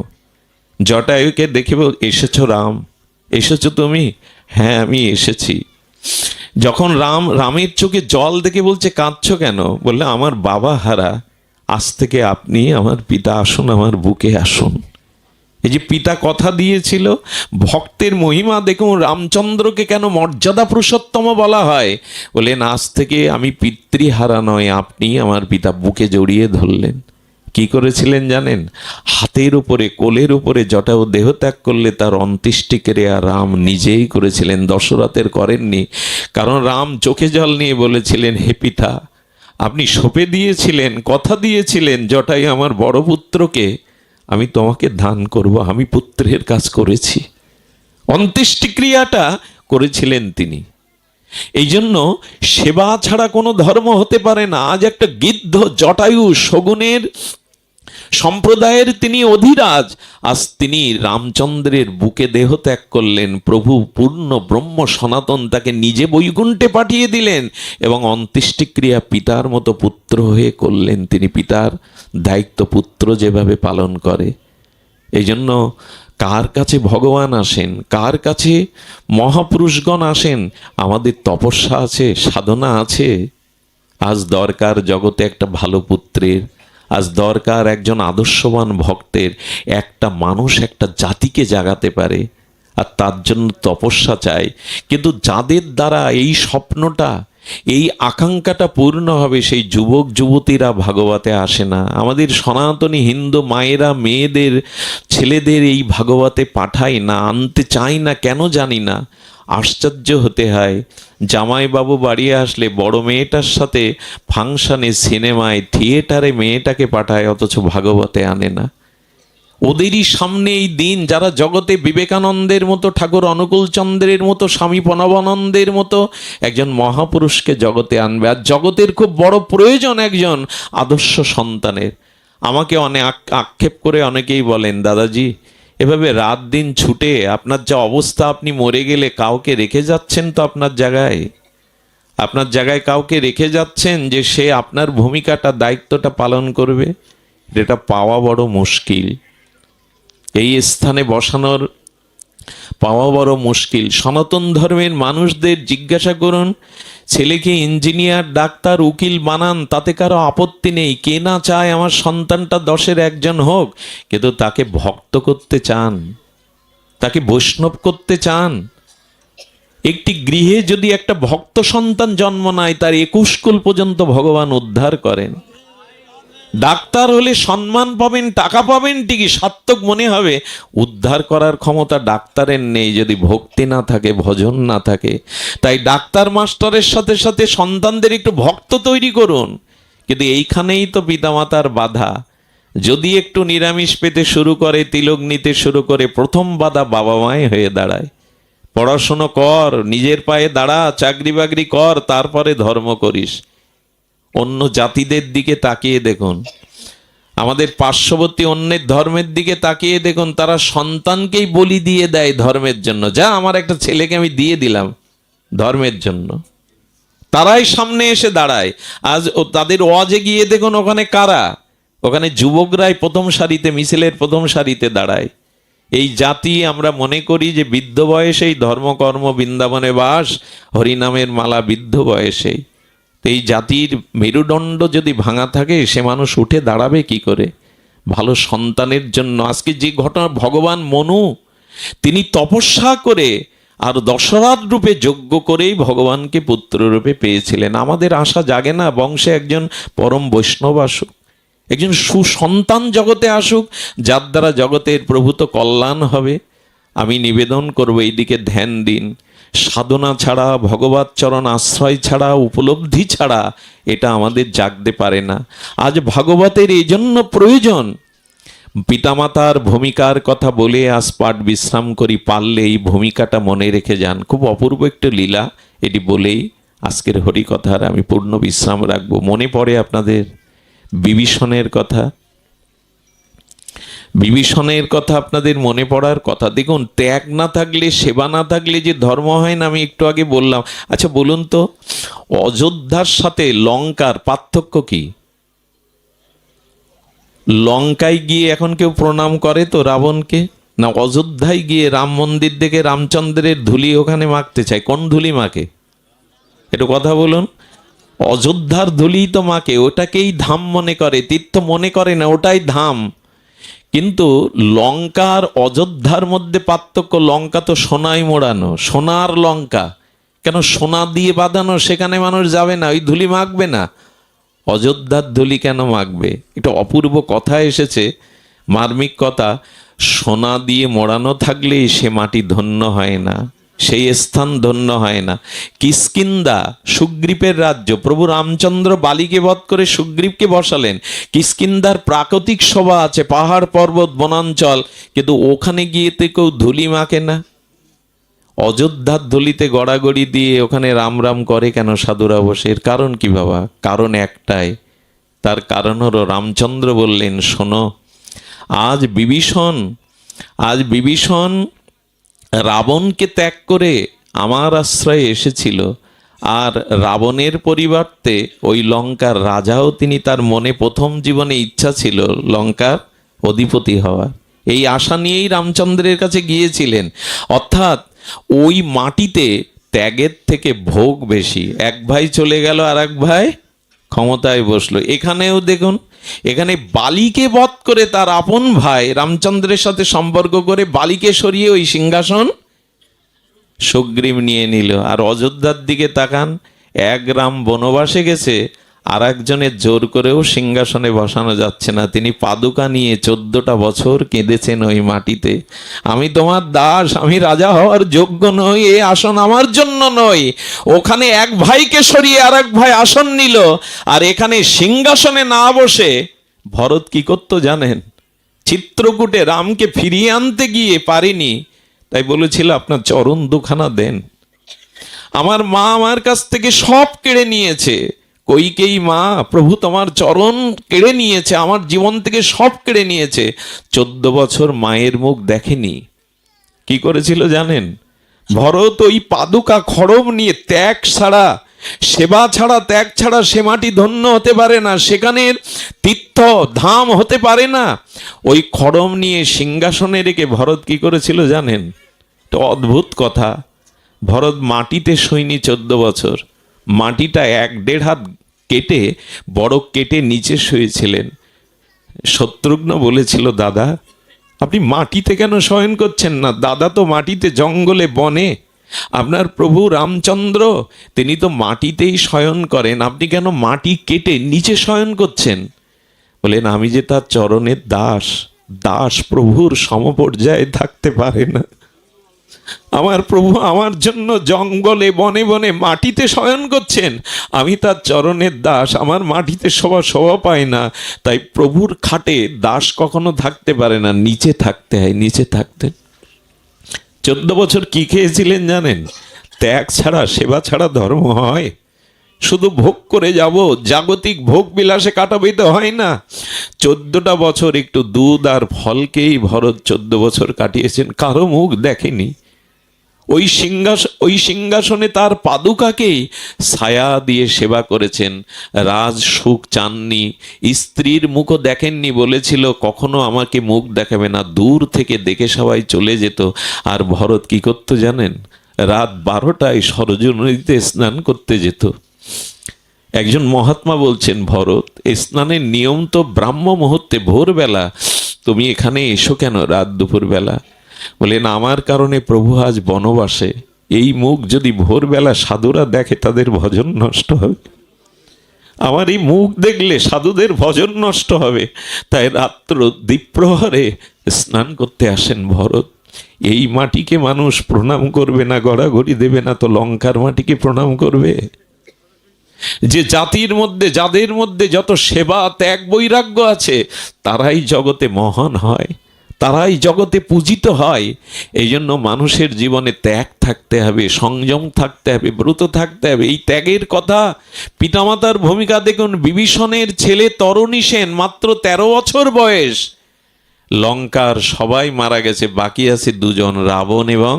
জটায়ুকে দেখে এসেছো রাম, এসেছো তুমি? হ্যাঁ, আমি এসেছি। যখন রামের চোখে জল দেখে বলছে কাঁদছো কেন, বললে আমার বাবা হারা, আজ থেকে আপনি আমার পিতা, আসুন আমার বুকে আসুন। এই যে পিতা কথা দিয়েছিল, ভক্তের মহিমা দেখুন। রামচন্দ্রকে কেন মর্যাদা পুরুষোত্তম বলা হয়, বললেন আজ থেকে আমি পিতৃহারা নয়, আপনি আমার পিতা। বুকে জড়িয়ে ধরলেন। কি করেছিলেন জানেন? হাতের উপরে, কোলের উপরে জটায়ু দেহত্যাগ করলে তার অন্ত্যেষ্টিক্রিয়া রাম নিজেই করেছিলেন, দশরথের করেননি। কারণ রাম চোখে জল নিয়ে বলেছিলেন, হে পিতা, আপনি সঁপে দিয়েছিলেন, কথা দিয়েছিলেন জটায়ু আমার বড় পুত্রকে আমি তোমাকে দান করব, আমি পুত্রের কাজ করেছি। অন্ত্যেষ্টিক্রিয়াটা করেছিলেন তিনি। এই জন্য সেবা ছাড়া কোনো ধর্ম হতে পারে না। আজ একটা গিদ্ধ জটায়ু শগুনের সম্প্রদায়ের তিনি অধিরাজ, আজ তিনি রামচন্দ্রের বুকে দেহ ত্যাগ করলেন। প্রভু পূর্ণ ব্রহ্ম সনাতন তাকে নিজে বৈকুণ্ঠে পাঠিয়ে দিলেন এবং অন্ত্যেষ্টিক্রিয়া পিতার মতো পুত্র হয়ে করলেন। তিনি পিতার দায়িত্ব পুত্র যেভাবে পালন করে। এই জন্য কার কাছে ভগবান আসেন, কার কাছে মহাপুরুষগণ আসেন, আমাদের তপস্যা আছে, সাধনা আছে। আজ দরকার জগতে একটা ভালো পুত্রের, আজ দরকার একজন আদর্শবান ভক্তের। একটা মানুষ একটা জাতিকে জাগাতে পারে, আর তার জন্য তপস্যা চাই। কিন্তু যাদের দ্বারা এই স্বপ্নটা, এই আকাঙ্ক্ষাটা পূর্ণ হবে, সেই যুবক যুবতীরা ভাগবতে আসে না। আমাদের সনাতনী হিন্দু মায়েরা মেয়েদের, ছেলেদের এই ভাগবতে পাঠায় না, আনতে চায় না, কেন জানি না। আশ্চর্য হতে হয়, জামাইবাবু বাড়ি আসলে বড় মেয়েটার সাথে ফাংশনে, সিনেমায়, থিয়েটারে মেয়েটাকে পাঠায়, অথচ ভাগবতে আনে না। ওদেরই সামনে এই দিন, যারা জগতে বিবেকানন্দের মতো, ঠাকুর অনুকূল চন্দ্রের মতো, স্বামী প্রণবানন্দের মতো একজন মহাপুরুষকে জগতে আনবে। আর জগতের খুব বড় প্রয়োজন একজন আদর্শ সন্তানের। আমাকে অনেক আক্ষেপ করে অনেকেই বলেন, দাদাজি এভাবে রাত দিন ছুটে আপনার যা অবস্থা, আপনি মরে গেলে কাউকে রেখে যাচ্ছেন তো আপনার জায়গায়, আপনার জায়গায় কাউকে রেখে যাচ্ছেন যে সে আপনার ভূমিকাটা, দায়িত্বটা পালন করবে। এটা পাওয়া বড় মুশকিল, এই স্থানে বসানোর পাওয়া বড় মুশকিল। সনাতন ধর্মের মানুষদের জিজ্ঞাসা করুন, ছেলেকে ইঞ্জিনিয়ার, ডাক্তার, উকিল বানান, তাতে কারো আপত্তি নেই। কে না চায় আমার সন্তানটা 10-এর একজন হোক? কিন্তু তাকে ভক্ত করতে চান, তাকে বৈষ্ণব করতে চান। একটি গৃহে যদি একটা ভক্ত সন্তান জন্ম নেয়, তার 21 কুল পর্যন্ত ভগবান উদ্ধার করেন। ডাক্তার হলে সম্মান পাবেন, টাকা পাবেন ঠিকই, সার্থক মনে হবে। উদ্ধার করার ক্ষমতা ডাক্তারের নেই যদি ভক্তি না থাকে, ভজন না থাকে। তাই ডাক্তার মাস্টারের সাথে সাথে সন্তানদের একটু ভক্ত তৈরি করুন। কিন্তু এইখানেই তো পিতামাতার বাধা। যদি একটু নিরামিষ পেতে শুরু করে, তিলক নিতে শুরু করে, প্রথম বাধা বাবা মাই হয়ে দাঁড়ায়। পড়াশুনো কর, নিজের পায়ে দাঁড়া, চাকরি বাকরি কর, তারপরে ধর্ম করিস। অন্য জাতিদের দিকে তাকিয়ে দেখুন, আমাদের পার্শ্ববর্তী অন্যের ধর্মের দিকে তাকিয়ে দেখুন, তারা সন্তানকেই বলি দিয়ে দেয় ধর্মের জন্য। যা, আমার একটা ছেলেকে আমি দিয়ে দিলাম ধর্মের জন্য। তারাই সামনে এসে দাঁড়ায়। আজ তাদের ওয়াজে গিয়ে দেখুন, ওখানে কারা? ওখানে যুবকরাই প্রথম সারিতে, মিছিলের প্রথম সারিতে দাঁড়ায়। এই জাতি আমরা মনে করি যে বৃদ্ধ বয়সেই ধর্মকর্ম, বৃন্দাবনে বাস, হরিনামের মালা বৃদ্ধ বয়সেই। এই জাতির মেরুদণ্ড যদি ভাঙা থাকে, সে মানুষ উঠে দাঁড়াবে কি করে ভালো সন্তানের জন্য? আজকে যে ঘটনা, ভগবান মনু তিনি তপস্যা করে আর দশরথ রূপে যজ্ঞ করেই ভগবানকে পুত্র রূপে পেয়েছিলেন। আমাদের আশা জাগে না বংশে একজন পরম বৈষ্ণব আসুক, একজন সুসন্তান জগতে আসুক, যার দ্বারা জগতের প্রভূত কল্যাণ হবে। আমি নিবেদন করব, এইদিকে ধ্যান দিন। সাধনা ছাড়া, ভগবত চরণ আশ্রয় ছাড়া, উপলব্ধি ছাড়া এটা আমাদের জাগতে পারে না। আজ ভাগবতের এই জন্য প্রয়োজন। পিতামাতার ভূমিকার কথা বলে আজ পাঠ বিশ্রাম করি, পারলে এই ভূমিকাটা মনে রেখে যান। খুব অপূর্ব একটা লীলা, এটি বলেই আজকের হরিকথার আমি পূর্ণ বিশ্রাম রাখবো। মনে পড়ে আপনাদের বিভীষণের কথা? বিভীষণের কথা আপনাদের মনে পড়ার কথা। দেখুন, ত্যাগ না থাকলে, সেবা না থাকলে যে ধর্ম হয় না, আমি একটু আগে বললাম। আচ্ছা বলুন তো, অযোধ্যার সাথে লঙ্কার পার্থক্য কি? লঙ্কায় গিয়ে এখন কেউ প্রণাম করে তো রাবণকে? না অযোধ্যায় গিয়ে রাম মন্দির দেখে রামচন্দ্রের ধুলি ওখানে মাখতে চায়? কোন ধুলি মাখে? একটু কথা বলুন। অযোধ্যার ধুলি তো মাকে, ওটাকেই ধাম মনে করে, তীর্থ মনে করে না, ওটাই ধাম। কিন্তু লঙ্কার অযোধ্যার মধ্যে পার্থক্য, লঙ্কা তো সোনায় মোড়ানো, সোনার লঙ্কা, কেন সোনা দিয়ে বাঁধানো, সেখানে মানুষ যাবে না, ওই ধুলি মাখবে না। অযোধ্যার ধুলি কেন মাখবে? এটা অপূর্ব কথা এসেছে, মার্মিক কথা। সোনা দিয়ে মোড়ানো থাকলেই সে মাটি ধন্য হয় না, সেই স্থান ধন্য হয় না। কিষ্কিন্ধা সুগ্রীবের রাজ্য, প্রভু রামচন্দ্র বালিকে বধ করে সুগ্রীবকে বসালেন। কিষ্কিন্ধার প্রাকৃতিক শোভা আছে, পাহাড় পর্বত বনাঞ্চল, কিন্তু ওখানে গিয়ে তো কেউ ধুলি মাখে না। অযোধ্যার ধুলিতে গড়াগড়ি দিয়ে ওখানে রাম রাম করে কেন সাধুরা বসে? এর কারণ কি বাবা? কারণ একটাই, তার কারণ হলো রামচন্দ্র বললেন, শোনো, আজ বিভীষণ রাবণকে ত্যাগ করে আমার আশ্রয়ে এসেছিল, আর রাবণের পরিবর্তে ওই লঙ্কার রাজাও তিনি, তার মনে প্রথম জীবনে ইচ্ছা ছিল লঙ্কার অধিপতি হওয়ার। এই আশা নিয়েই রামচন্দ্রের কাছে গিয়েছিলেন। অর্থাৎ ওই মাটিতে ত্যাগের থেকে ভোগ বেশি। এক ভাই চলে গেল, আর এক ভাই ক্ষমতায় বসলো। এখানেও দেখুন, এখানে বালিকে বধ করে তার আপন ভাই রামচন্দ্রের সাথে সম্পর্ক করে বালিকে সরিয়ে ওই সিংহাসন সুগ্রীব নিয়ে নিল। আর অযোধ্যার দিকে তাকান, এক রাম বনবাসে গেছে, আর একজনের জোর করেও সিংহাসনে বসানো যাচ্ছে না। তিনি পাদুকা নিয়ে 14টা বছর কেঁদেছেন ওই মাটিতে, আমি তোমার দাস, আমি রাজা হওয়ার যোগ্য নই, এই আসন আমার জন্য নয়। ওখানে এক ভাইকে সরিয়ে আর এক ভাই আসন নিল, আর এখানে সিংহাসনে না বসে ভরত কি করতো জানেন? চিত্রকূটে রামকে ফিরিয়ে আনতে গিয়ে পারেনি, তাই বলেছিল আপনার চরণ দুখানা দেন। আমার মা আমার কাছ থেকে সব কেড়ে নিয়েছে, কইকেই মা, প্রভু তোমার চরণ কেড়ে নিয়েছে, আমার জীবন থেকে সব কেড়ে নিয়েছে। 14 বছর মায়ের মুখ দেখেনি। কি করেছিল জানেন? ভরত ওই পাদুকা খড়ম নিয়ে, ত্যাগ ছাড়া, সেবা ছাড়া, ত্যাগ ছাড়া সে মাটি ধন্য হতে পারে না, সেখানের তীর্থ ধাম হতে পারে না। ওই খড়ম নিয়ে সিংহাসনে রেখে ভরত কি করেছিল জানেন? তো অদ্ভুত কথা, ভরত মাটিতে শোয়নি 14 বছর, মাটিটা 1-1.5 হাত কেটে, বড় কেটে নিচে শুয়েছিলেন। শত্রুঘ্ন বলেছিল, দাদা আপনি মাটিতে কেন শয়ন করছেন না? দাদা তো মাটিতে, জঙ্গলে, বনে। আপনার প্রভু রামচন্দ্র তিনি তো মাটিতেই শয়ন করেন, আপনি কেন মাটি কেটে নিচে শয়ন করছেন? বলেন, আমি যে তার চরণের দাস, দাস প্রভুর সমপর্যায়ে থাকতে পারে না। আমার প্রভু আমার জন্য জঙ্গলে, বনে বনে, মাটিতে শয়ন করছেন, আমি তার চরণের দাস, আমার মাটিতে শোভা পায় না। তাই প্রভুর খাটে দাস কখনো থাকতে পারে না, নিচে থাকতে হয়, নিচে থাকতে। 14 বছর কি খেয়েছিলেন জানেন? ত্যাগ ছাড়া, সেবা ছাড়া ধর্ম হয়? শুধু ভোগ করে যাব, জাগতিক ভোগ বিলাসে কাটাবে তো হয় না। 14টা বছর একটু দুধ আর ফলকেই ভরত 14 বছর কাটিয়েছেন, কারো মুখ দেখেনি। ওই সিংহাসনে তার পাদুকাকেই ছায়া দিয়ে সেবা করেছেন। রাজ সুখ চাননি, স্ত্রীর মুখও দেখেননি, বলেছিল কখনো আমাকে মুখ দেখাবে না, দূর থেকে দেখে সবাই চলে যেত। আর ভরত কি করতো জানেন? রাত 12টায় সরজু নদীতে স্নান করতে যেত। একজন মহাত্মা বলছেন, ভরত, স্নানের নিয়ম তো ব্রাহ্ম মুহূর্তে, ভোরবেলা, তুমি এখানে এসো কেন রাত দুপুরবেলা? বলেন, আমার কারণে প্রভু আজ বনবাসে, এই মুখ যদি ভোরবেলা সাধুরা দেখে তাদের ভজন নষ্ট হবে, আমার এই মুখ দেখলে সাধুদের ভজন নষ্ট হবে। তাই রাত্র দ্বীপ্রহরে স্নান করতে আসেন ভরত। এই মাটিকে মানুষ প্রণাম করবে না, গড়াগড়ি দেবে না, তো লঙ্কার মাটিকে প্রণাম করবে? যে জাতির মধ্যে, যাদের মধ্যে যত সেবা, ত্যাগ, বৈরাগ্য আছে, তারাই জগতে মহান হয়, তারাই জগতে পূজিত হয়। এই জন্য মানুষের জীবনে ত্যাগ থাকতে হবে, সংযম থাকতে হবে, ব্রত থাকতে হবে। এই ত্যাগের কথা, পিতামাতার ভূমিকা দেখুন। বিভীষণের ছেলে তরণী সেন, মাত্র 13 বছর বয়স, লঙ্কার সবাই মারা গেছে, বাকি আছে 2 জন, রাবণ এবং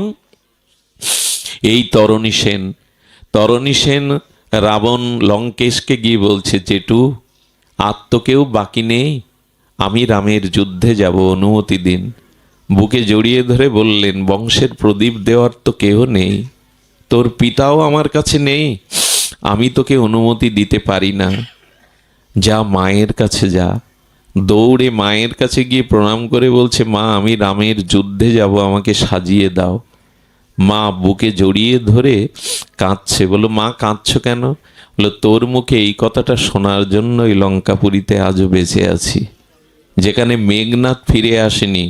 এই তরণী সেন। রাবণ লঙ্কেশকে গিয়ে বলছে, জেঠু আর তো কেউ বাকি নেই, আমি রামের যুদ্ধে যাব, অনুমতি দিন। বুকে জড়িয়ে ধরে বললেন, বংশের প্রদীপ দেওয়ার তো কেউ নেই, তোর পিতাও আমার কাছে নেই, আমি তোকে অনুমতি দিতে পারি না, যা মায়ের কাছে যা। দৌড়ে মায়ের কাছে গিয়ে প্রণাম করে বলছে, মা আমি রামের যুদ্ধে যাব, আমাকে সাজিয়ে দাও। মা বুকে জড়িয়ে ধরে কাঁদছে। বলল, মা কাঁদছো কেন? বললো, তোর মুখে এই কথাটা শোনার জন্যই লঙ্কাপুরীতে আজও বেঁচে আছি, যেখানে মেঘনাথ ফিরে আসেনি,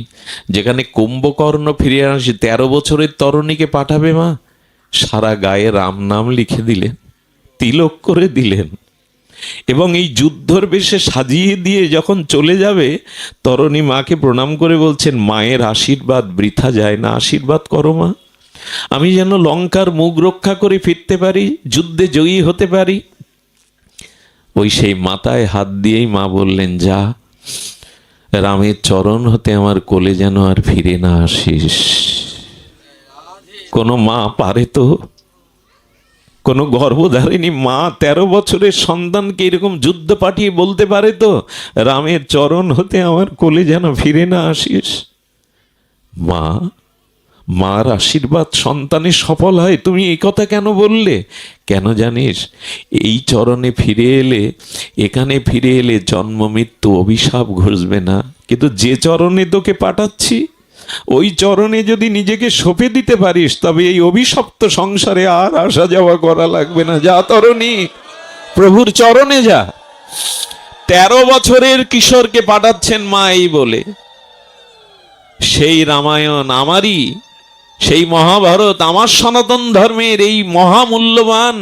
যেখানে কুম্ভকর্ণ ফিরে আসে। 13 বছরের তরুণীকে পাঠাবে মা, সারা গায়ে রাম নাম লিখে দিলেন, তিলক করে দিলেন, এবং এই যুদ্ধর বেশে সাজিয়ে দিয়ে যখন চলে যাবে, তরুণী মাকে প্রণাম করে বলছেন, মায়ের আশীর্বাদ বৃথা যায় না, আশীর্বাদ করো মা, আমি যেন লঙ্কার মুখ রক্ষা করে ফিরতে পারি, যুদ্ধে জয়ী হতে পারি। ওই সেই মাথায় হাত দিয়েই মা বললেন, যা, রামের চরণ হতে আমার কোলে যেন আর ফিরে না আসিস। কোনো মা পারে তো? কোনো গর্ভধারিণী মা 13 বছরের সন্তানকে এরকম যুদ্ধ পাঠিয়ে বলতে পারে তো, রামের চরণ হতে আমার কোলে যেন ফিরে না আসিস? মা, মার আশীর্বাদ সন্তানের সফল হয়। তুমি এই কথা কেন বললে? কেন জানিস? এই চরণে ফিরে এলে, এখানে ফিরে এলে জন্ম মৃত্যু অভিশাপ ঘুষবে না। কিন্তু যে চরণে তোকে পাঠাচ্ছি, ওই চরণে যদি নিজেকে সঁপে দিতে পারিস, তবে এই অভিশপ্ত সংসারে আর আসা যাওয়া করা লাগবে না। যা তরুণী, প্রভুর চরণে যা। 13 বছরের কিশোরকে পাঠাচ্ছেন মা এই বলে। সেই রামায়ণ আমারই, সেই মহাভারত আমার, সনাতন ধর্মের এই মহামূল্যবান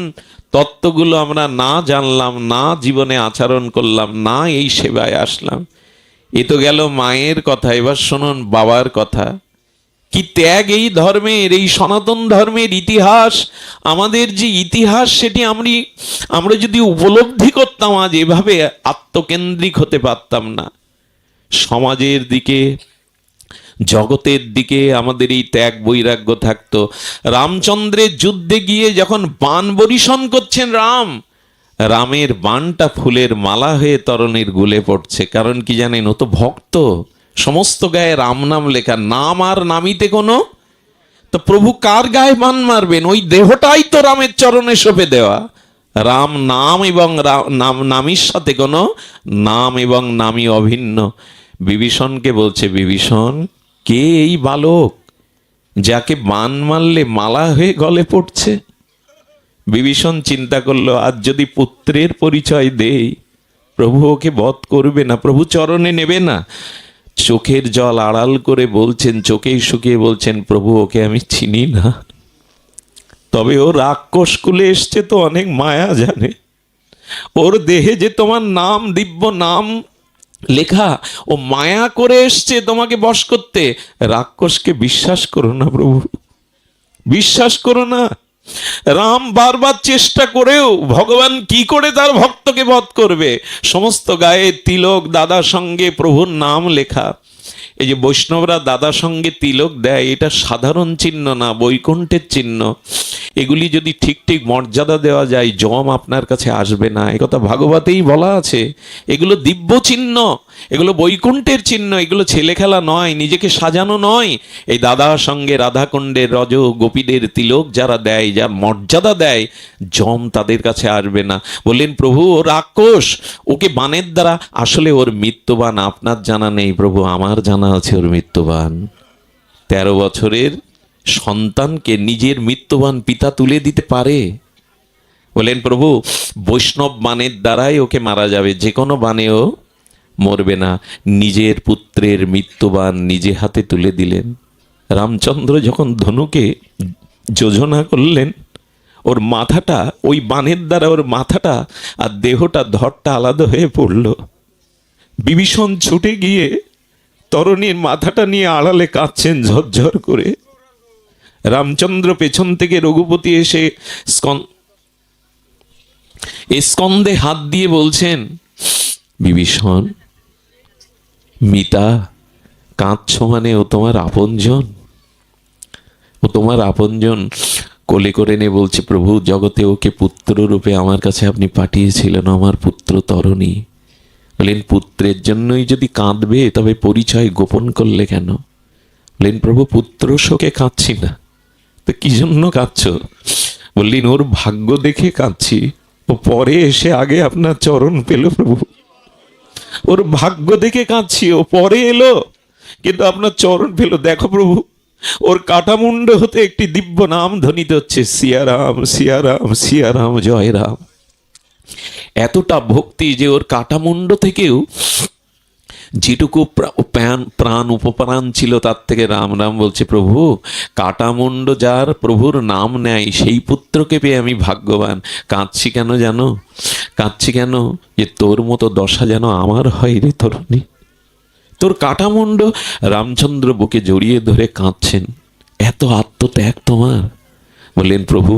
তত্ত্বগুলো আমরা না জানলাম, না জীবনে আচরণ করলাম, না এই সেবায় আসলাম। এ তো গেল মায়ের কথা। এবার শুনুন বাবার কথা। কি ত্যাগ এই ধর্মের, এই সনাতন ধর্মের ইতিহাস। আমাদের যে ইতিহাস, সেটি আমরা যদি উপলব্ধি করতাম, আজ এভাবে আত্মকেন্দ্রিক হতে পারতাম না। সমাজের দিকে, জগতের দিকে আমাদের এই ত্যাগ বৈরাগ্য থাকতো। রামচন্দ্রের যুদ্ধে গিয়ে যখন বাণ বরিশন করছেন রামের বাণটা ফুলের মালা হয়ে তরণীর গুলে পড়ছে। কারণ কি জানেন? ও তো ভক্ত, সমস্ত গায়ে রাম নাম লেখা, নাম আর নামিতে কোনো। তো প্রভু কার গায়ে বাণ মারবেন? ওই দেহটাই তো রামের চরণে সঁপে দেওয়া। রাম নাম এবং নামীর সাথে কোনো নাম এবং নামী অভিন্ন। বিভীষণকে বলছে, বিভীষণ, কে এই বালক যাকে বাণ মারলে মালা হয়ে গলে পড়ছে? বিভীষণ চিন্তা করলো, আজ যদি পুত্রের পরিচয় দেই, প্রভু ওকে বধ করবে না, প্রভু চরণে নেবে না। চোখের জল আড়াল করে বলছেন, চোখেই শুকিয়ে বলছেন, প্রভু ওকে আমি চিনি না, তবে ও রাক্ষস কুলে এসছে তো অনেক মায়া জানে। ওর দেহে যে তোমার নাম, দিব্য নাম লেখা, ও মায়া করে এসছে তোমাকে বশ করতে। রাক্ষসকে বিশ্বাস করো না প্রভু, বিশ্বাস করো না। রাম বারবার চেষ্টা করেও ভগবান কি করে তার ভক্তকে বধ করবে? সমস্ত গায়ে তিলক, দাদা সঙ্গে প্রভুর নাম লেখা। এই যে বৈষ্ণবরা দাদা সঙ্গে তিলক দেয়, এটা সাধারণ চিহ্ন না, বৈকুণ্ঠের চিহ্ন। এগুলি যদি ঠিক ঠিক মর্যাদা দেওয়া যায়, যম আপনার কাছে আসবে না, একথা ভাগবতেই বলা আছে। এগুলো দিব্য চিহ্ন, এগুলো বৈকুণ্ঠের চিহ্ন, এগুলো ছেলে খেলা নয়, নিজেকে সাজানো নয়। এই দাদা সঙ্গে রাধাকুণ্ডের রজ গোপীদের তিলক যারা দেয়, যার মর্যাদা দেয়, যম তাদের কাছে আসবে না। বললেন, প্রভু ও রাক্ষস, ওকে বাণের দ্বারা, আসলে ওর মৃত্যুবান আপনার জানা নেই প্রভু, আমার জানা আছে ওর মৃত্যুবান। 13 বছরের সন্তানকে নিজের মৃত্যুবান পিতা তুলে দিতে পারে? বলেন, প্রভু বৈষ্ণব বাণের দ্বারাই ওকে মারা যাবে, যে কোনো বাণেও মরবে না। নিজের পুত্রের মৃত্যুবান নিজে হাতে তুলে দিলেন। রামচন্দ্র যখন ধনুকে যোজনা করলেন, ওর মাথাটা, ওই বাণের দ্বারা ওর মাথাটা আর দেহটা, ধরটা আলাদা হয়ে পড়ল। বিভীষণ ছুটে গিয়ে তরুণীর মাথাটা নিয়ে আড়ালে কাঁদছেন ঝরঝর করে। রামচন্দ্র পেছন থেকে রঘুপতি এসে স্কন্ধে হাত দিয়ে বলছেন, বিভীষণ, মিতা কাঁদছ মানে ও তোমার আপনজন, ও তোমার আপনজন। কোলে করে নিয়ে বলছে, প্রভু জগতে ওকে পুত্র রূপে আমার কাছে আপনি পাঠিয়েছিলেন, আমার পুত্র তরণী। বললেন, পুত্রের জন্যই যদি কাঁদবে, তবে পরিচয় গোপন করলে কেন? বললেন, প্রভু পুত্র শোকে কাঁদছি না। তো কি জন্য কাঁদছ? বললেন, ওর ভাগ্য দেখে কাঁদছি। ও পরে এসে আগে আপনার চরণ পেল প্রভু। ওর ভাগ্য দেখে কাঁদছি, ও পরে এলো কিন্তু আপনার চরণ পেল। দেখো প্রভু, ওর কাটামুন্ড হতে একটি দিব্য নাম ধ্বনিত হচ্ছে, সিয়ারাম সিয়ারাম সিয়ারাম জয় রাম। এতটা ভক্তি যে ওর কাটামুন্ড থেকেও যেটুকু প্রাণ উপপ্রাণ ছিল তার থেকে রাম রাম বলছে। প্রভু, কাটামুন্ড যার প্রভুর নাম নেয় সেই পুত্রকে পেয়ে আমি ভাগ্যবান। কাঁদছি কেন জানো? কাঁদছি কেন? যে তোর মতো দশা যেন আমার হয় রে তরুণী। তোর কাটামুন্ড। রামচন্দ্র বুকে জড়িয়ে ধরে কাঁদছেন, এত আত্মত্যাগ তোমার। বললেন প্রভু,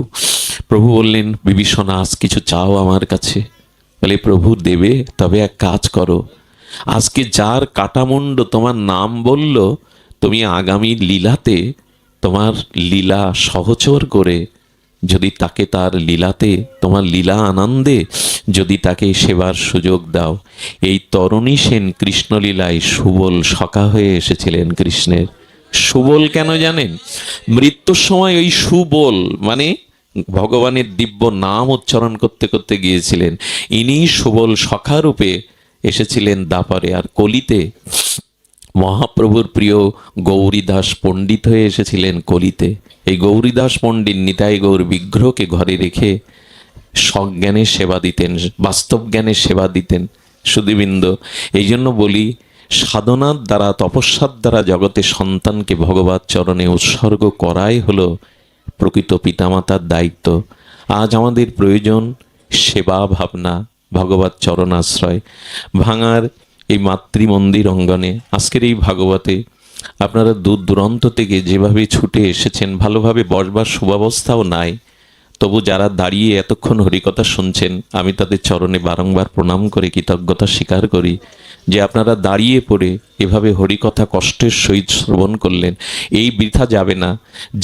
প্রভু বললেন বিভীষণ আজ কিছু চাও আমার কাছে? বলে প্রভু দেবে, তবে এক কাজ করো, আজকে যার কাটামুন্ড তোমার নাম বলল, তুমি আগামী লীলাতে তোমার লীলা সহচর করে যদি তাকে তার লীলাতে, তোমার লীলা আনন্দে যদি তাকে সেবার সুযোগ দাও। এই তরণী সেন কৃষ্ণলীলায় সুবল সখা হয়ে এসেছিলেন কৃষ্ণের। সুবল কেন জানেন? মৃত্যুর সময় ওই সুবল মানে ভগবানের দিব্য নাম উচ্চারণ করতে করতে গিয়েছিলেন। ইনি সুবল সখা রূপে এসেছিলেন দাপরে। আর কলিতে মহাপ্রভুর প্রিয় গৌরীদাস পণ্ডিত হয়ে এসেছিলেন কলিতে। এই গৌরীদাস পণ্ডিত নিতাই গৌর বিগ্রহকে ঘরে রেখে সজ্ঞানের সেবা দিতেন, বাস্তব জ্ঞানের সেবা দিতেন। সুধীবৃন্দ, এই জন্য বলি, সাধনার দ্বারা, তপস্যার দ্বারা জগতে সন্তানকে ভগবত চরণে উৎসর্গ করাই হলো প্রকৃত পিতামাতার দায়িত্ব। আজ আমাদের প্রয়োজন সেবা ভাবনা, ভগবত চরণাশ্রয়। ভাঙার এই মাতৃমন্দির অঙ্গনে আজকের এই ভাগবতে আপনারা দূর দূরান্ত থেকে যেভাবে ছুটে এসেছেন, ভালোভাবে বসবার সুব্যবস্থাও নাই, তবু যারা দাঁড়িয়ে এতক্ষণ হরিকথা শুনছেন, আমি তাদের চরণে বারংবার প্রণাম করে কৃতজ্ঞতা স্বীকার করি যে আপনারা দাঁড়িয়ে পড়ে এভাবে হরিকথা কষ্টের সহিত শ্রবণ করলেন। এই বৃথা যাবে না।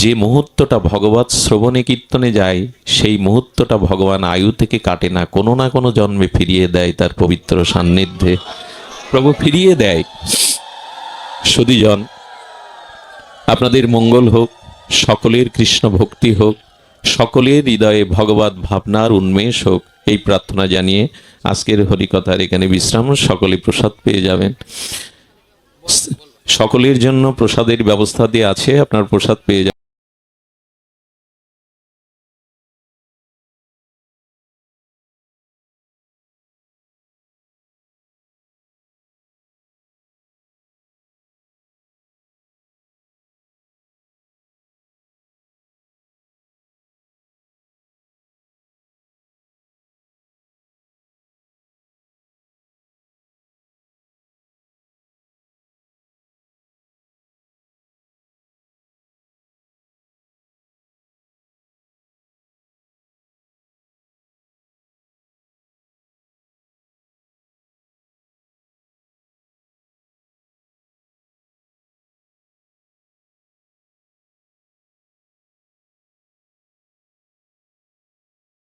যে মুহূর্তটা ভগবত শ্রবণে কীর্তনে যায়, সেই মুহূর্তটা ভগবান আয়ু থেকে কাটে না, কোনো না কোনো জন্মে ফিরিয়ে দেয় তার পবিত্র সান্নিধ্যে। প্রভু ফিরিয়ে দেয়। সুধীজন, আপনাদের মঙ্গল হোক, সকলের কৃষ্ণ ভক্তি হোক, সকলের হৃদয়ে ভগবত ভাবনার উন্মেষ হোক, এই প্রার্থনা জানিয়ে আজকের হরিকথার এখানে বিশ্রাম। সকলে প্রসাদ পেয়ে যাবেন। সকলের জন্য প্রসাদের ব্যবস্থা দিয়ে আছে, আপনার প্রসাদ পেয়ে যাবেন।